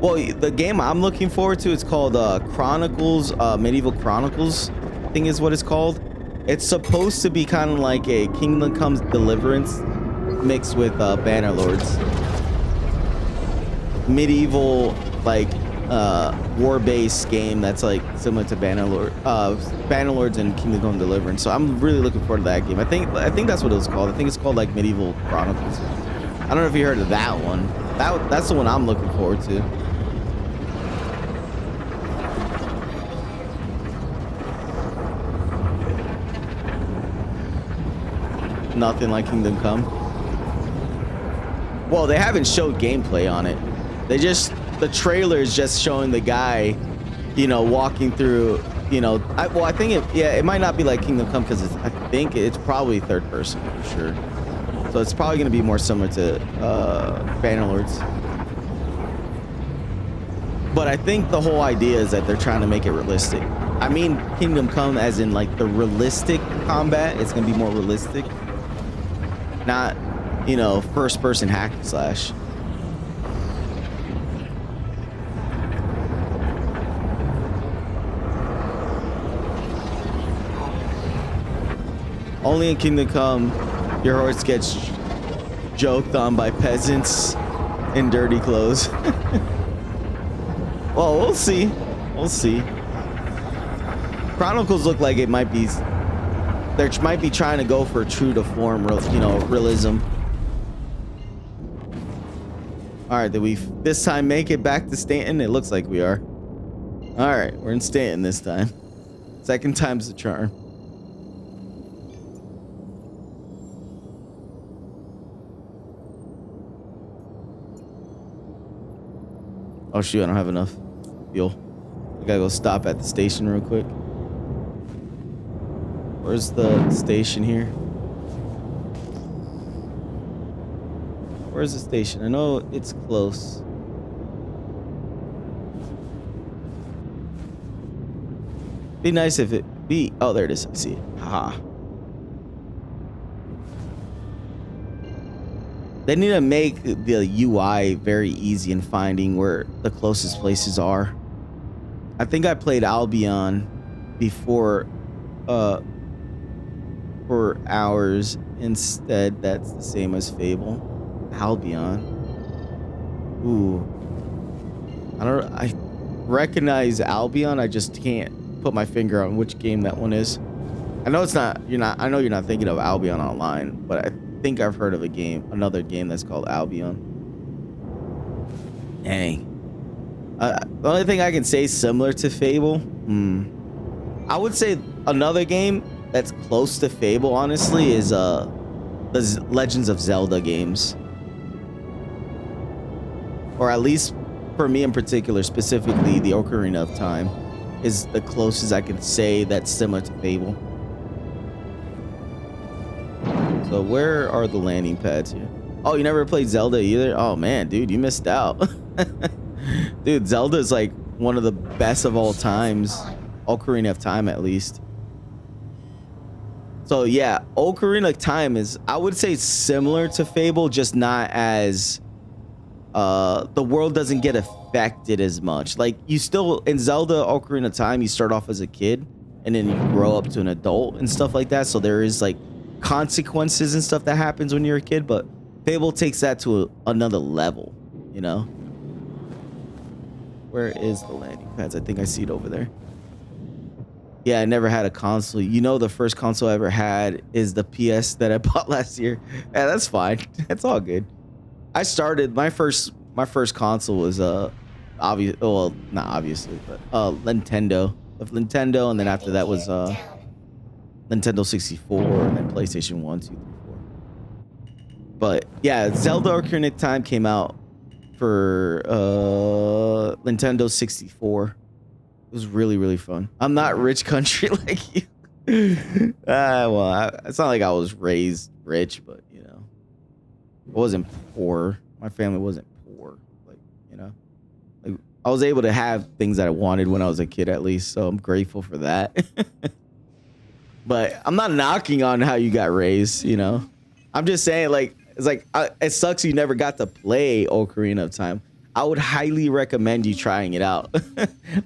Well, the game I'm looking forward to, it's called Chronicles, Medieval Chronicles, I think is what it's called. It's supposed to be kind of like a Kingdom Comes Deliverance mixed with Bannerlords. Medieval, like war-based game that's like similar to Bannerlords and Kingdom Come Deliverance. So I'm really looking forward to that game. I think that's what it was called. I think it's called like Medieval Chronicles. I don't know if you heard of that one. That's the one I'm looking forward to. Nothing like Kingdom Come. Well, they haven't showed gameplay on it. The trailer is just showing the guy, you know, walking through, you know, I think it might not be like Kingdom Come because I think it's probably third person for sure. So it's probably going to be more similar to Bannerlords. But I think the whole idea is that they're trying to make it realistic. I mean, Kingdom Come as in like the realistic combat. It's going to be more realistic. Not, you know, first person hack and slash. Only in Kingdom Come, your horse gets joked on by peasants in dirty clothes. Well, we'll see. We'll see. Chronicles look like it might be... They might be trying to go for true to form, you know, realism. All right, did we this time make it back to Stanton? It looks like we are. All right, we're in Stanton this time. Second time's the charm. Oh shoot, I don't have enough fuel. I gotta go stop at the station real quick. Where's the station here? Where's the station? I know it's close. Be nice if it be... Oh, there it is. I see it. Haha. They need to make the UI very easy in finding where the closest places are. I think I played Albion before for hours. Instead, that's the same as Fable. Albion. Ooh. I recognize Albion. I just can't put my finger on which game that one is. I know it's not. I know you're not thinking of Albion Online, but I think I've heard of another game that's called Albion. Dang. The only thing I can say similar to Fable, I would say another game that's close to Fable, honestly, is the Legends of Zelda games. Or at least for me in particular, specifically the Ocarina of Time is the closest I could say that's similar to Fable. So where are the landing pads here? Oh, you never played Zelda either? Oh man, dude, you missed out. Dude, Zelda is like one of the best of all times. Ocarina of Time, at least. So yeah, Ocarina of Time is, I would say, similar to Fable, just not as the world doesn't get affected as much. Like, you still in Zelda Ocarina of Time, you start off as a kid and then you grow up to an adult and stuff like that. So there is like consequences and stuff that happens when you're a kid, but Fable takes that to another level, you know. Where is the landing pads? I think I see it over there. Yeah, I never had a console. You know, the first console I ever had is the PS that I bought last year. Yeah, that's fine. It's all good. I started my first console was obvious, well, not obviously, but Nintendo, and then after that was Nintendo 64 and then PlayStation 1, 2, 3, 4. But yeah, Zelda Ocarina of Time came out for Nintendo 64. It was really, really fun. I'm not rich country like you. Well, it's not like I was raised rich, but you know, I wasn't poor. My family wasn't poor, like, you know, like I was able to have things that I wanted when I was a kid, at least. So I'm grateful for that. But I'm not knocking on how you got raised, you know. I'm just saying, like, it's like it sucks you never got to play Ocarina of Time. I would highly recommend you trying it out.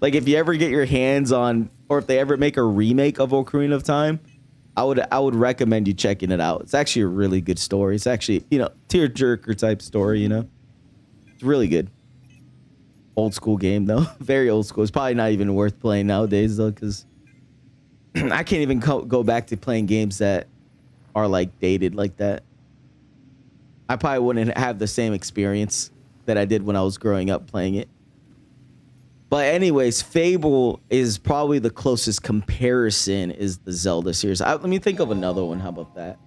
Like, if you ever get your hands on, or if they ever make a remake of Ocarina of Time, I would recommend you checking it out. It's actually a really good story. It's actually, you know, tearjerker type story, you know. It's really good. Old school game though. Very old school. It's probably not even worth playing nowadays though, because I can't even go back to playing games that are like dated like that. I probably wouldn't have the same experience that I did when I was growing up playing it. But anyways, Fable is probably the closest comparison is the Zelda series. Let me think of another one. How about that?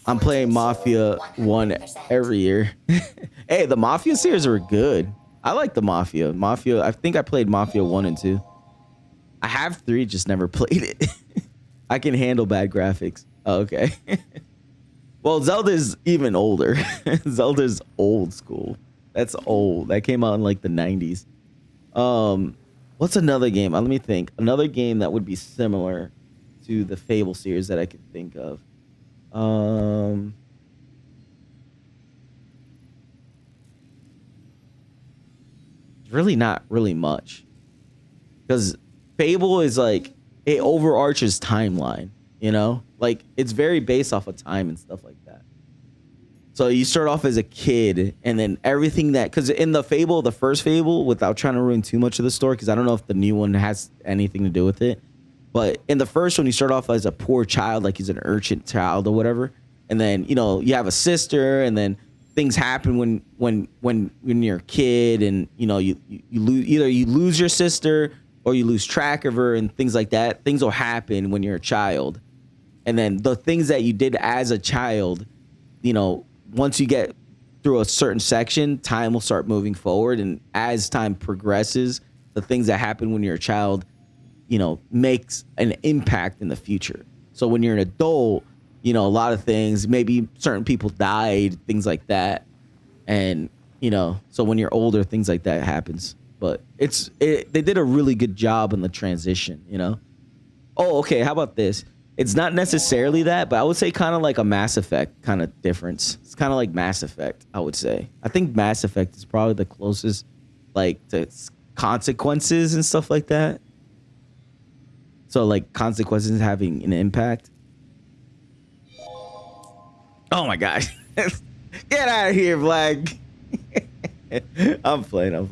I'm playing Mafia 1 every year. Hey, the Mafia series are good. I like the Mafia. I think I played Mafia 1 and 2. I have 3, just never played it. I can handle bad graphics. Oh, okay. Well, Zelda's even older. Zelda's old school. That's old. That came out in like the 90s. What's another game? Let me think. Another game that would be similar to the Fable series that I could think of. Really not really much. Because Fable is like, it overarches timeline, you know? Like, it's very based off of time and stuff like that. So you start off as a kid, and then everything that, because in the Fable, the first Fable, without trying to ruin too much of the story, because I don't know if the new one has anything to do with it, but in the first one, you start off as a poor child, like he's an urchin child or whatever, and then, you know, you have a sister, and then things happen when you're a kid, and, you know, you lose, either you lose your sister or you lose track of her, and things like that. Things will happen when you're a child, and then the things that you did as a child, you know, once you get through a certain section, time will start moving forward. And as time progresses, the things that happen when you're a child, you know, makes an impact in the future. So when you're an adult, you know, a lot of things, maybe certain people died, things like that. And, you know, so when you're older, things like that happens. But they did a really good job in the transition, you know? Oh, okay. How about this? It's not necessarily that, but I would say kind of like a Mass Effect kind of difference. It's kind of like Mass Effect, I would say. I think Mass Effect is probably the closest, like, to consequences and stuff like that. So, like, consequences having an impact. Oh, my God. Get out of here, Black. I'm playing.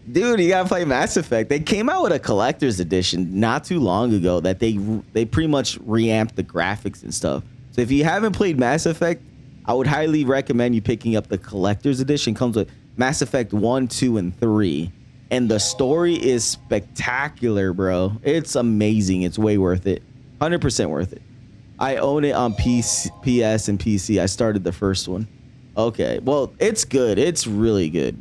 Dude, you gotta play Mass Effect. They came out with a collector's edition not too long ago that they pretty much reamped the graphics and stuff. So if you haven't played Mass Effect, I would highly recommend you picking up the collector's edition. It comes with Mass Effect 1, 2, and 3. And the story is spectacular, bro. It's amazing. It's way worth it. 100% worth it. I own it on PS and PC. I started the first one. Okay, well, it's good. It's really good.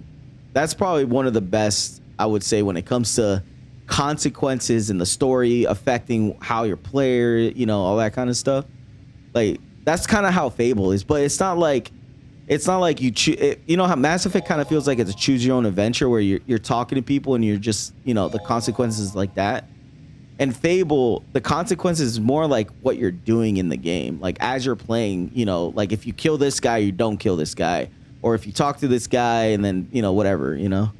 That's probably one of the best, I would say, when it comes to consequences and the story affecting how your player, you know, all that kind of stuff. Like, that's kind of how Fable is, but it's not like you you know how Mass Effect kind of feels like it's a choose your own adventure where you're talking to people and you're just, you know, the consequences like that. And Fable, the consequences is more like what you're doing in the game. Like, as you're playing, you know, like if you kill this guy, you don't kill this guy. Or if you talk to this guy and then, you know, whatever, you know.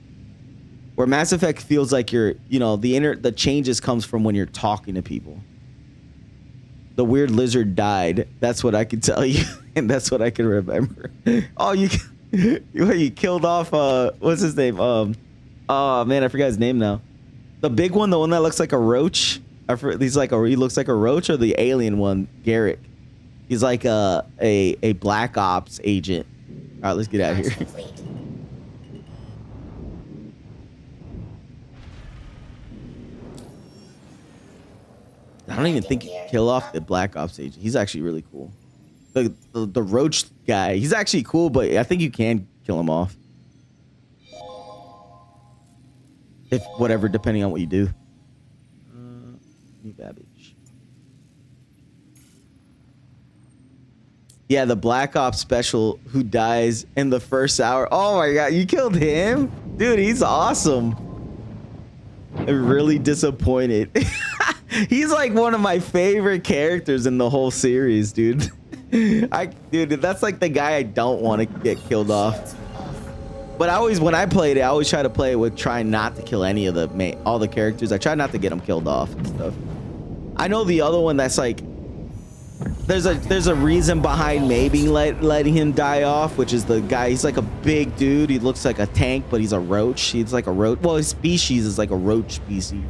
Where Mass Effect feels like you're, you know, the changes comes from when you're talking to people. The weird lizard died. That's what I can tell you. And that's what I can remember. Oh, you killed off, what's his name? Oh, man, I forgot his name now. The big one, the one that looks like a roach. He looks like a roach, or the alien one, Garrick. He's like a Black Ops agent. All right, let's get out of here. I don't even think you can kill off the Black Ops agent. He's actually really cool. The roach guy, he's actually cool, but I think you can kill him off. If whatever, depending on what you do. New Babbage. Yeah, the Black Ops special who dies in the first hour. Oh my God, you killed him? Dude, he's awesome. I'm really disappointed. He's like one of my favorite characters in the whole series, dude. Dude, that's like the guy I don't want to get killed off. But when I played it, I always try to play it with trying not to kill any of all the characters. I try not to get them killed off and stuff. I know the other one that's like, there's a reason behind maybe letting him die off, which is the guy. He's like a big dude. He looks like a tank, but he's a roach. He's like a roach. Well, his species is like a roach species.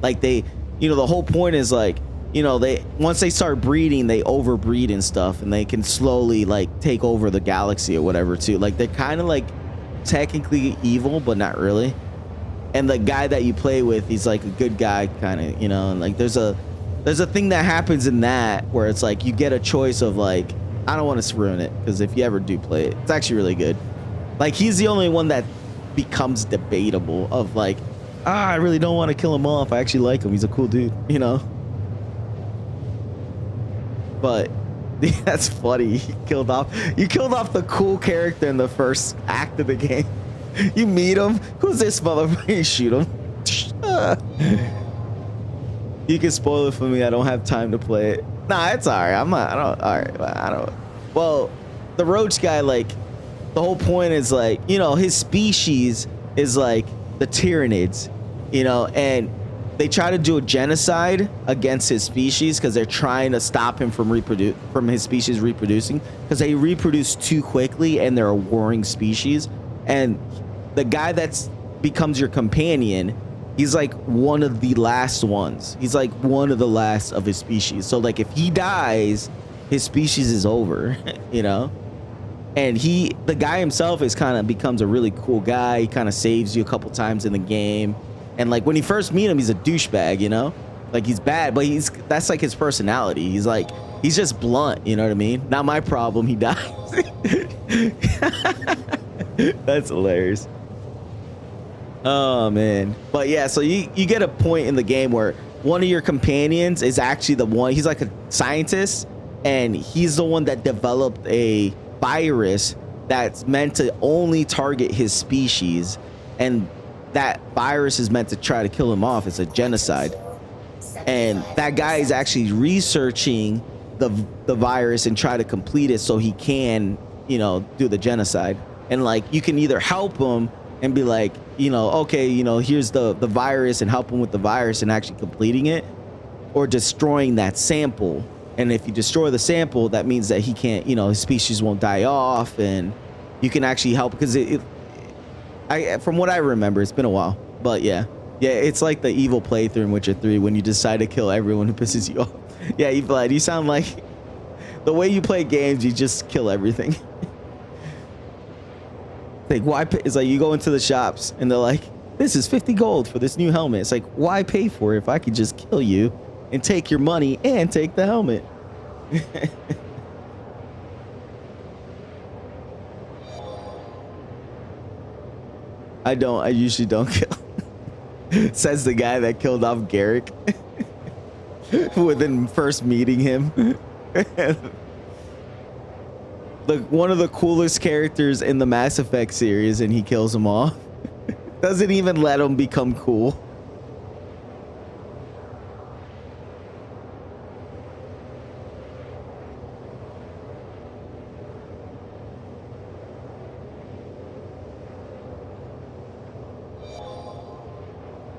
Like they, you know, the whole point is like, you know, they once they start breeding, they overbreed and stuff, and they can slowly like take over the galaxy or whatever too. Like they're kind of like technically evil, but not really. And the guy that you play with, he's like a good guy, kind of, you know. And like there's a thing that happens in that where it's like you get a choice of like, I don't want to ruin it because if you ever do play it, it's actually really good. Like he's the only one that becomes debatable of like, I really don't want to kill him off. I actually like him. He's a cool dude, you know. But that's funny. You killed off the cool character in the first act of the game. You meet him. Who's this motherfucker? You shoot him. You can spoil it for me. I don't have time to play it. Nah, it's alright. I don't. Well, the roach guy, like, the whole point is like, you know, his species is like the Tyranids, you know, and they try to do a genocide against his species because they're trying to stop him from his species reproducing because they reproduce too quickly and they're a warring species. And the guy that's becomes your companion, he's like one of the last ones. He's like one of the last of his species. So like if he dies, his species is over, you know? And the guy himself is kind of becomes a really cool guy. He kind of saves you a couple times in the game. And like when you first meet him, he's a douchebag, you know? Like he's bad, but that's like his personality. He's just blunt, you know what I mean? Not my problem, he dies. That's hilarious. Oh man. But yeah, so you get a point in the game where one of your companions is actually the one, he's like a scientist, and he's the one that developed a virus that's meant to only target his species, and that virus is meant to try to kill him off. It's a genocide. And that guy is actually researching the virus and try to complete it so he can, you know, do the genocide. And like you can either help him and be like, you know, okay, you know, here's the virus, and help him with the virus and actually completing it, or destroying that sample. And if you destroy the sample, that means that he can't, you know, his species won't die off, and you can actually help because from what I remember, it's been a while, but yeah, it's like the evil playthrough in Witcher 3 when you decide to kill everyone who pisses you off. Yeah, Evil, you sound like the way you play games, you just kill everything. Like, why? It's like you go into the shops and they're like, this is 50 gold for this new helmet. It's like, why pay for it if I could just kill you and take your money and take the helmet? I usually don't kill. Says the guy that killed off Garrick within first meeting him. One of the coolest characters in the Mass Effect series, and he kills him off. Doesn't even let him become cool.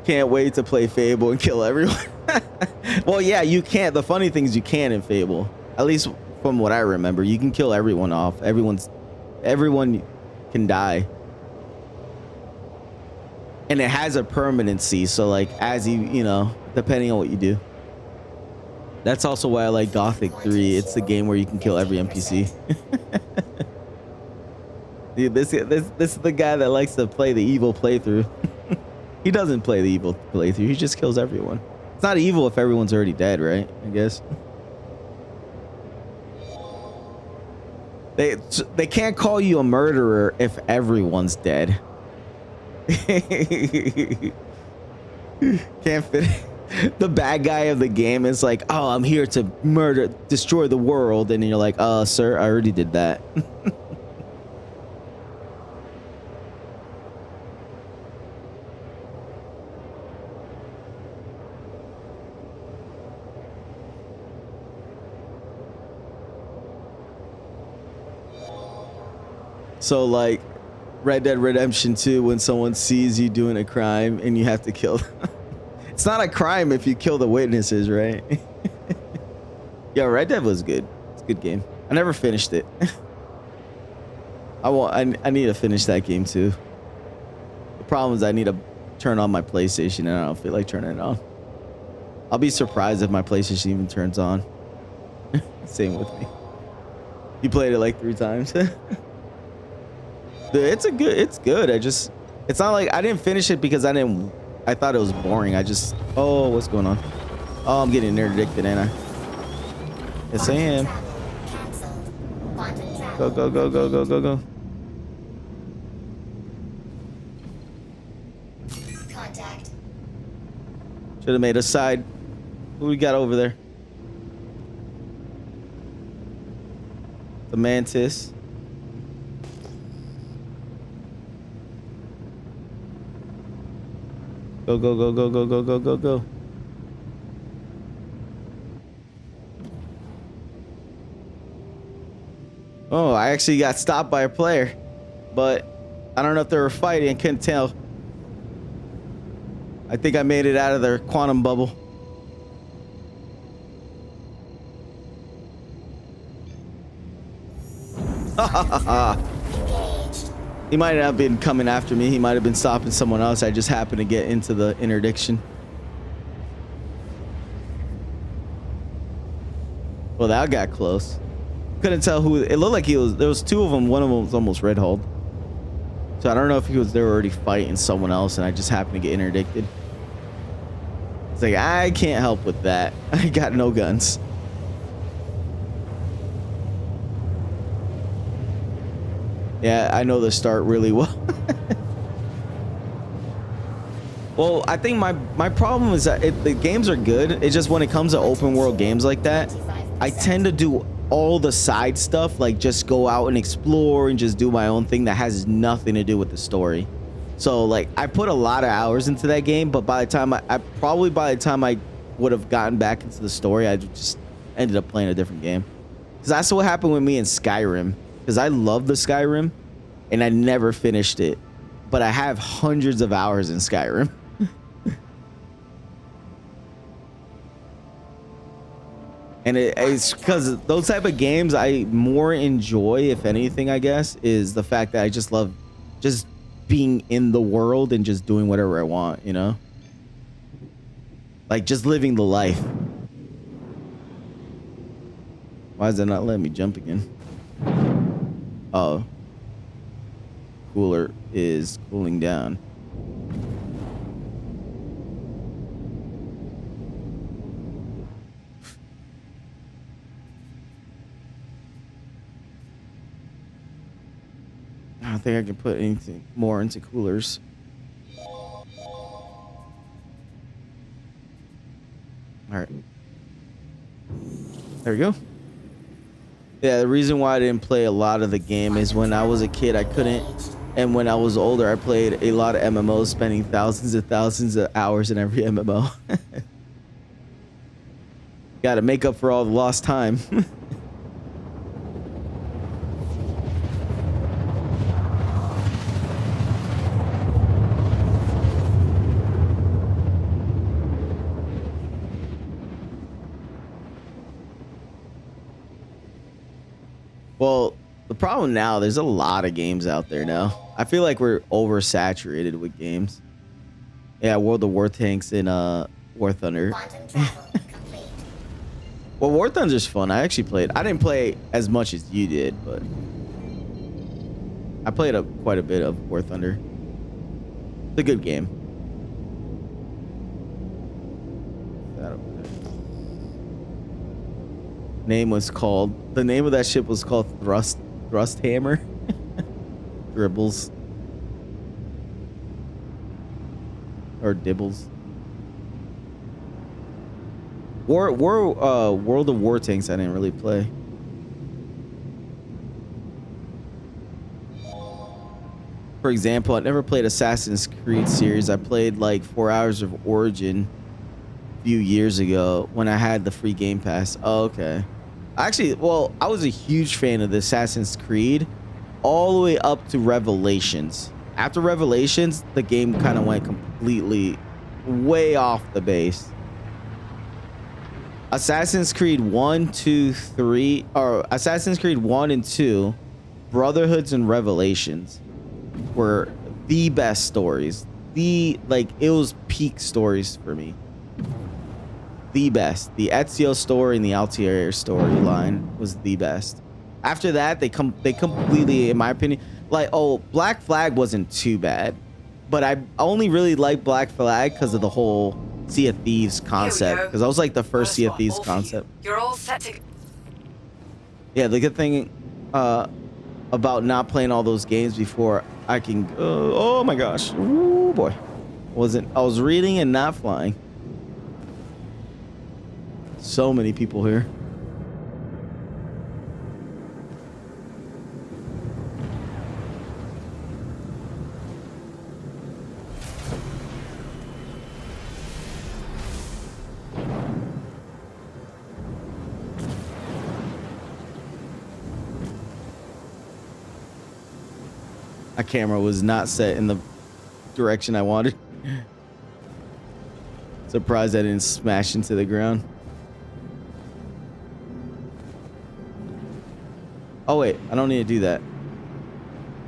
Can't wait to play Fable and kill everyone. Well, yeah, you can't. The funny thing is you can in Fable. At least from what I remember, you can kill everyone off. Everyone can die. And it has a permanency, so like as you know, depending on what you do. That's also why I like Gothic 3. It's the game where you can kill every NPC. Dude, this is the guy that likes to play the evil playthrough. He doesn't play the evil playthrough. He just kills everyone. It's not evil if everyone's already dead, right? I guess. They can't call you a murderer if everyone's dead. Can't fit. The bad guy of the game is like, oh, I'm here to destroy the world, and then you're like, sir, I already did that. So like Red Dead Redemption 2, when someone sees you doing a crime and you have to kill them. It's not a crime if you kill the witnesses, right? Yeah, Red Dead was good. Good game. I never finished it. I need to finish that game too. The problem is I need to turn on my PlayStation and I don't feel like turning it on. I'll be surprised if my PlayStation even turns on. Same with me. You played it like 3 times. Dude, it's good. It's not like I didn't finish it because I thought it was boring. Oh, what's going on? Oh, I'm getting interdicted, ain't I? Yes, I am. Go, go, go, go, go, go, go. Contact. Should have made a side. Who we got over there? The Mantis. Go, go, go, go, go, go, go, go, go. Oh, I actually got stopped by a player, but I don't know if they were fighting. I couldn't tell. I think I made it out of their quantum bubble. He might not have been coming after me. He might have been stopping someone else. I just happened to get into the interdiction. Well, that got close. Couldn't tell who. It looked like he was. There was 2 of them. One of them was almost red hulled. So I don't know if they were already fighting someone else, and I just happened to get interdicted. It's like I can't help with that. I got no guns. Yeah, I know the start really well. Well, I think my problem is that the games are good. It's just when it comes to open world games like that, I tend to do all the side stuff, like just go out and explore and just do my own thing that has nothing to do with the story. So like I put a lot of hours into that game, but by the time by the time I would have gotten back into the story, I just ended up playing a different game. Because that's what happened with me in Skyrim. Because I love the Skyrim and I never finished it, but I have hundreds of hours in Skyrim. And it's because those type of games I more enjoy, if anything, I guess, is the fact that I just love just being in the world and just doing whatever I want, you know? Like just living the life. Why is it not letting me jump again? Oh. Cooler is cooling down. I don't think I can put anything more into coolers. All right. There we go. Yeah, the reason why I didn't play a lot of the game is when I was a kid, I couldn't. And when I was older, I played a lot of MMOs, spending thousands of hours in every MMO. Got to make up for all the lost time. Well, the problem now, there's a lot of games out there now. I feel like we're oversaturated with games. Yeah, World of War Tanks and War Thunder. Well, War Thunder's fun. I actually played. I didn't play as much as you did, but I played quite a bit of War Thunder. It's a good game. The name of that ship was called Thrust Hammer. Dribbles. Or Dibbles. World of War Tanks I didn't really play. For example, I never played Assassin's Creed series. I played like 4 hours of Origin a few years ago when I had the free Game Pass. Oh, okay. Actually, well, I was a huge fan of the Assassin's Creed all the way up to Revelations. After Revelations, the game kind of went completely way off the base. Assassin's Creed 1, 2, 3, or Assassin's Creed 1 and 2, Brotherhoods and Revelations were the best stories. It was peak stories for me. The best. The Ezio story and the Altair storyline was the best. After that, they completely, in my opinion, like, oh, Black Flag wasn't too bad, but I only really liked Black Flag because of the whole Sea of Thieves concept, because I was like the first Sea of Thieves concept. You're all set to... Yeah, the good thing about not playing all those games before I can oh my gosh, ooh boy, I was reading and not flying. So many people here. My camera was not set in the direction I wanted. Surprised I didn't smash into the ground. Oh wait, I don't need to do that.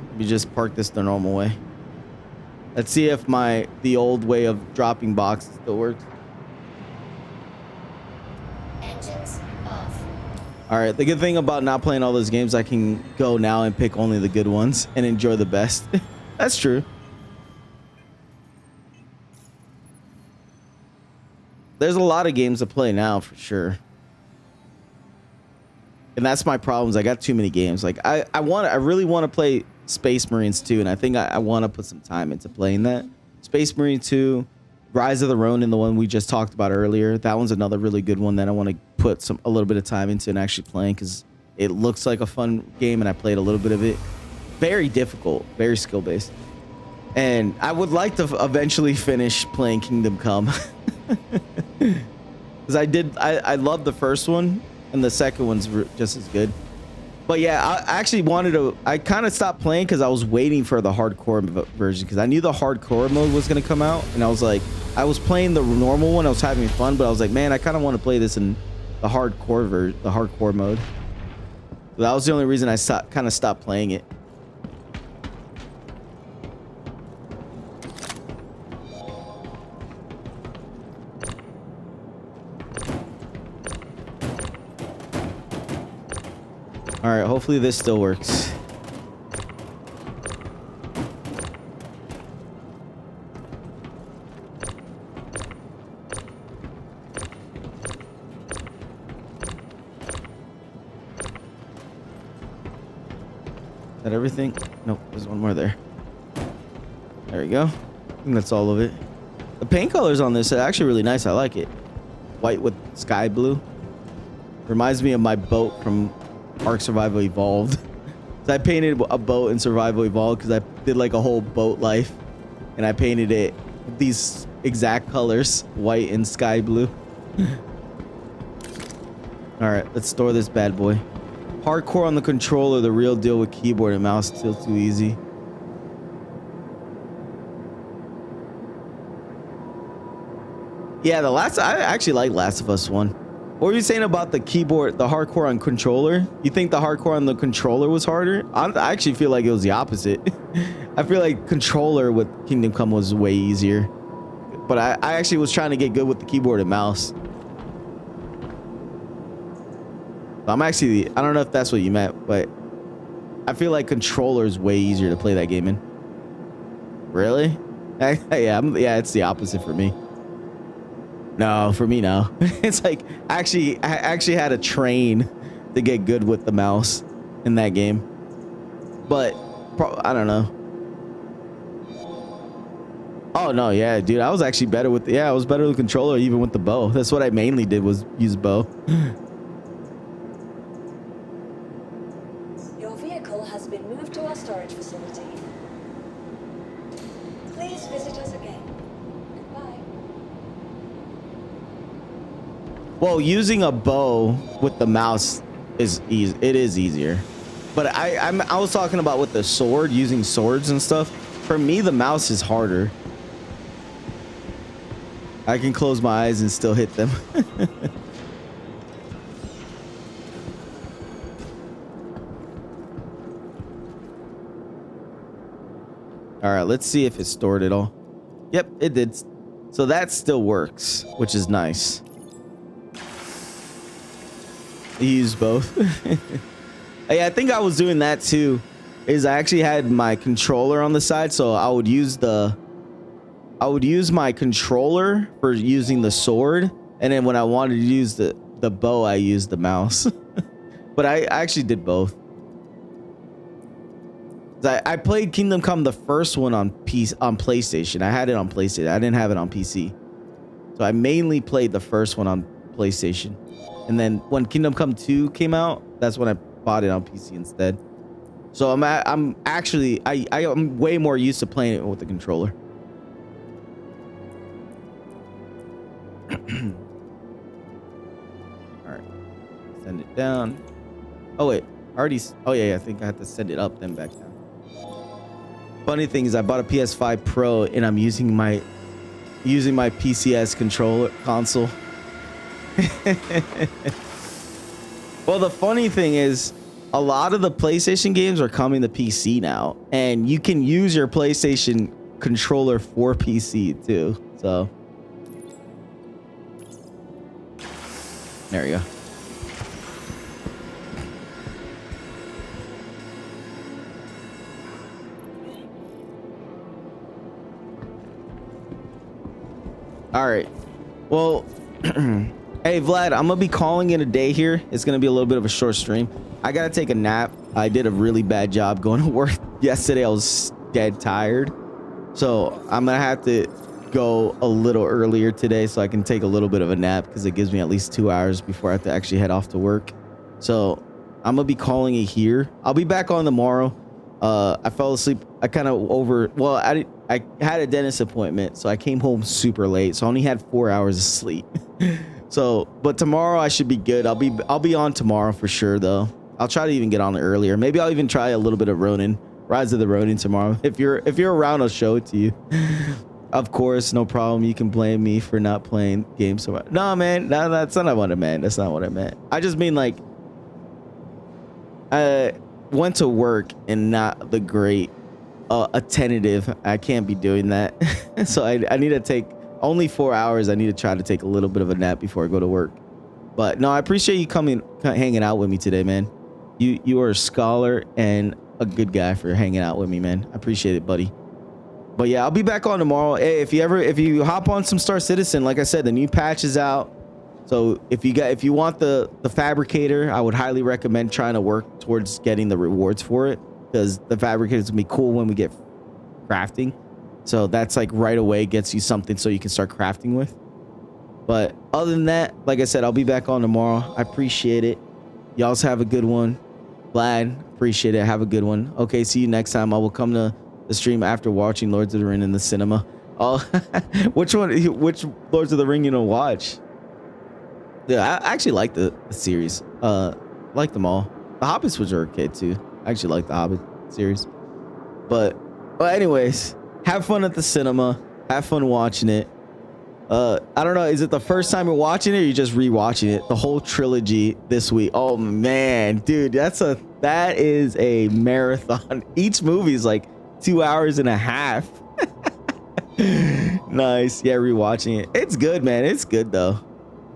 Let me just park this the normal way. Let's see if the old way of dropping boxes still works. Engines off. All right, the good thing about not playing all those games, I can go now and pick only the good ones and enjoy the best. That's true. There's a lot of games to play now for sure. And that's my problems. I got too many games. Like I really want to play Space Marines 2, and I think I want to put some time into playing that. Space Marine 2, Rise of the Ronin, the one we just talked about earlier. That one's another really good one that I want to put a little bit of time into and actually playing, because it looks like a fun game, and I played a little bit of it. Very difficult, very skill based. And I would like to eventually finish playing Kingdom Come. Because I love the first one, and the second one's just as good. But yeah, I actually I kind of stopped playing because I was waiting for the hardcore version, because I knew the hardcore mode was going to come out, and I was playing the normal one, I was having fun, but I was like, man, I kind of want to play this in the hardcore mode. So that was the only reason I kind of stopped playing it. All right, hopefully this still works. Is that everything? Nope, there's one more there. There we go. I think that's all of it. The paint colors on this are actually really nice. I like it. White with sky blue. Reminds me of my boat from Ark Survival Evolved. So I painted a boat in Survival Evolved because I did like a whole boat life, and I painted it these exact colors, white and sky blue. All right, let's store this bad boy. Hardcore on the controller, the real deal with keyboard and mouse, still too easy. Yeah, I actually like Last of Us 1. What were you saying about the keyboard, the hardcore on controller? You think the hardcore on the controller was harder? I actually feel like it was the opposite. I feel like controller with Kingdom Come was way easier. But I actually was trying to get good with the keyboard and mouse. I don't know if that's what you meant, but I feel like controller is way easier to play that game in. Really? Yeah, it's the opposite for me. No, for me, no. It's like I actually had to train to get good with the mouse in that game. But I don't know. Oh no, yeah, dude, I was actually better with I was better with the controller even with the bow. That's what I mainly did, was use bow. Your vehicle has been moved to our storage facility. Please visit us again. Goodbye. Well, using a bow with the mouse is easy. It is easier. But I was talking about with the sword, using swords and stuff. For me, the mouse is harder. I can close my eyes and still hit them. All right, let's see if it stored it all. Yep, it did. So that still works, which is nice. You use both. Hey, I think I was doing that too. Is I actually had my controller on the side, so I would use my controller for using the sword, and then when I wanted to use the bow, I used the mouse. But I actually did both. I played Kingdom Come, the first one, on PlayStation. I had it on PlayStation. I didn't have it on PC. So I mainly played the first one on PlayStation. And then when Kingdom Come 2 came out, that's when I bought it on PC instead. So I'm actually way more used to playing it with the controller. All right, send it down. Oh wait, already. Oh yeah, I think I have to send it up then back down. Funny thing is, I bought a PS5 Pro and I'm using my PCS controller console. Well, the funny thing is, a lot of the PlayStation games are coming to PC now, and you can use your PlayStation controller for PC too. So there you go. All right. Well, hey Vlad, I'm gonna be calling it a day here. It's gonna be a little bit of a short stream. I gotta take a nap. I did a really bad job going to work yesterday. I was dead tired, so I'm gonna have to go a little earlier today so I can take a little bit of a nap, because it gives me at least 2 hours before I have to actually head off to work. So I'm gonna be calling it here. I'll be back on tomorrow. I fell asleep. I kind of I had a dentist appointment, so I came home super late, so I only had 4 hours of sleep. So, but tomorrow I should be good. I'll be on tomorrow for sure though. I'll try to even get on earlier. Maybe I'll even try a little bit of Rise of the Ronin tomorrow. If you're around, I'll show it to you. Of course, no problem. You can blame me for not playing games tomorrow. No, man, that's not what I meant. That's not what I meant. I just mean, like, I went to work and not the great attentive. I can't be doing that. So I need to take only 4 hours. I need to try to take a little bit of a nap before I go to work. But no, I appreciate you hanging out with me today, man. You are a scholar and a good guy for hanging out with me, man. I appreciate it, buddy. But yeah, I'll be back on tomorrow. Hey, if you hop on some Star Citizen, like I said, the new patch is out. So if you want the fabricator, I would highly recommend trying to work towards getting the rewards for it, because the fabricator is gonna be cool when we get crafting. So that's like right away gets you something so you can start crafting with. But other than that, like I said, I'll be back on tomorrow. I appreciate it. Y'all have a good one. Vlad, appreciate it. Have a good one. Okay, see you next time. I will come to the stream after watching Lords of the Ring in the cinema. Oh, which Lords of the Ring you gonna watch? Yeah, I actually like the series. Like them all. The Hobbits was okay too. I actually like the Hobbit series. But anyways, have fun at the cinema. Have fun watching it. I don't know. Is it the first time you're watching it, or you just rewatching it? The whole trilogy this week. Oh man, dude, that is a marathon. Each movie is like 2 hours and a half. Nice. Yeah, rewatching it. It's good, man. It's good though.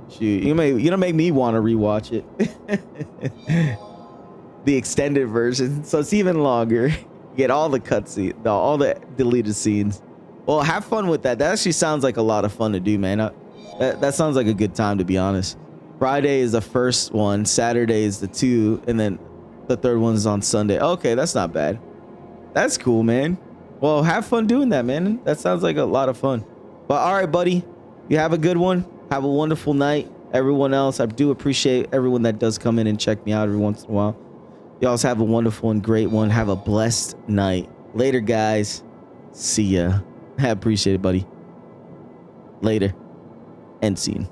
Shoot, you don't make me want to rewatch it. The extended version, so it's even longer. You get all the cutscenes, all the deleted scenes. Well, have fun with that. That actually sounds like a lot of fun to do, man. That sounds like a good time, to be honest. Friday is the first one, Saturday is the 2, and then the third one's on Sunday. Okay, that's not bad. That's cool, man. Well, have fun doing that, man. That sounds like a lot of fun. But all right, buddy, you have a good one. Have a wonderful night. Everyone else, I do appreciate everyone that does come in and check me out every once in a while. You also have a wonderful and great one. Have a blessed night. Later, guys. See ya. I appreciate it, buddy. Later. End scene.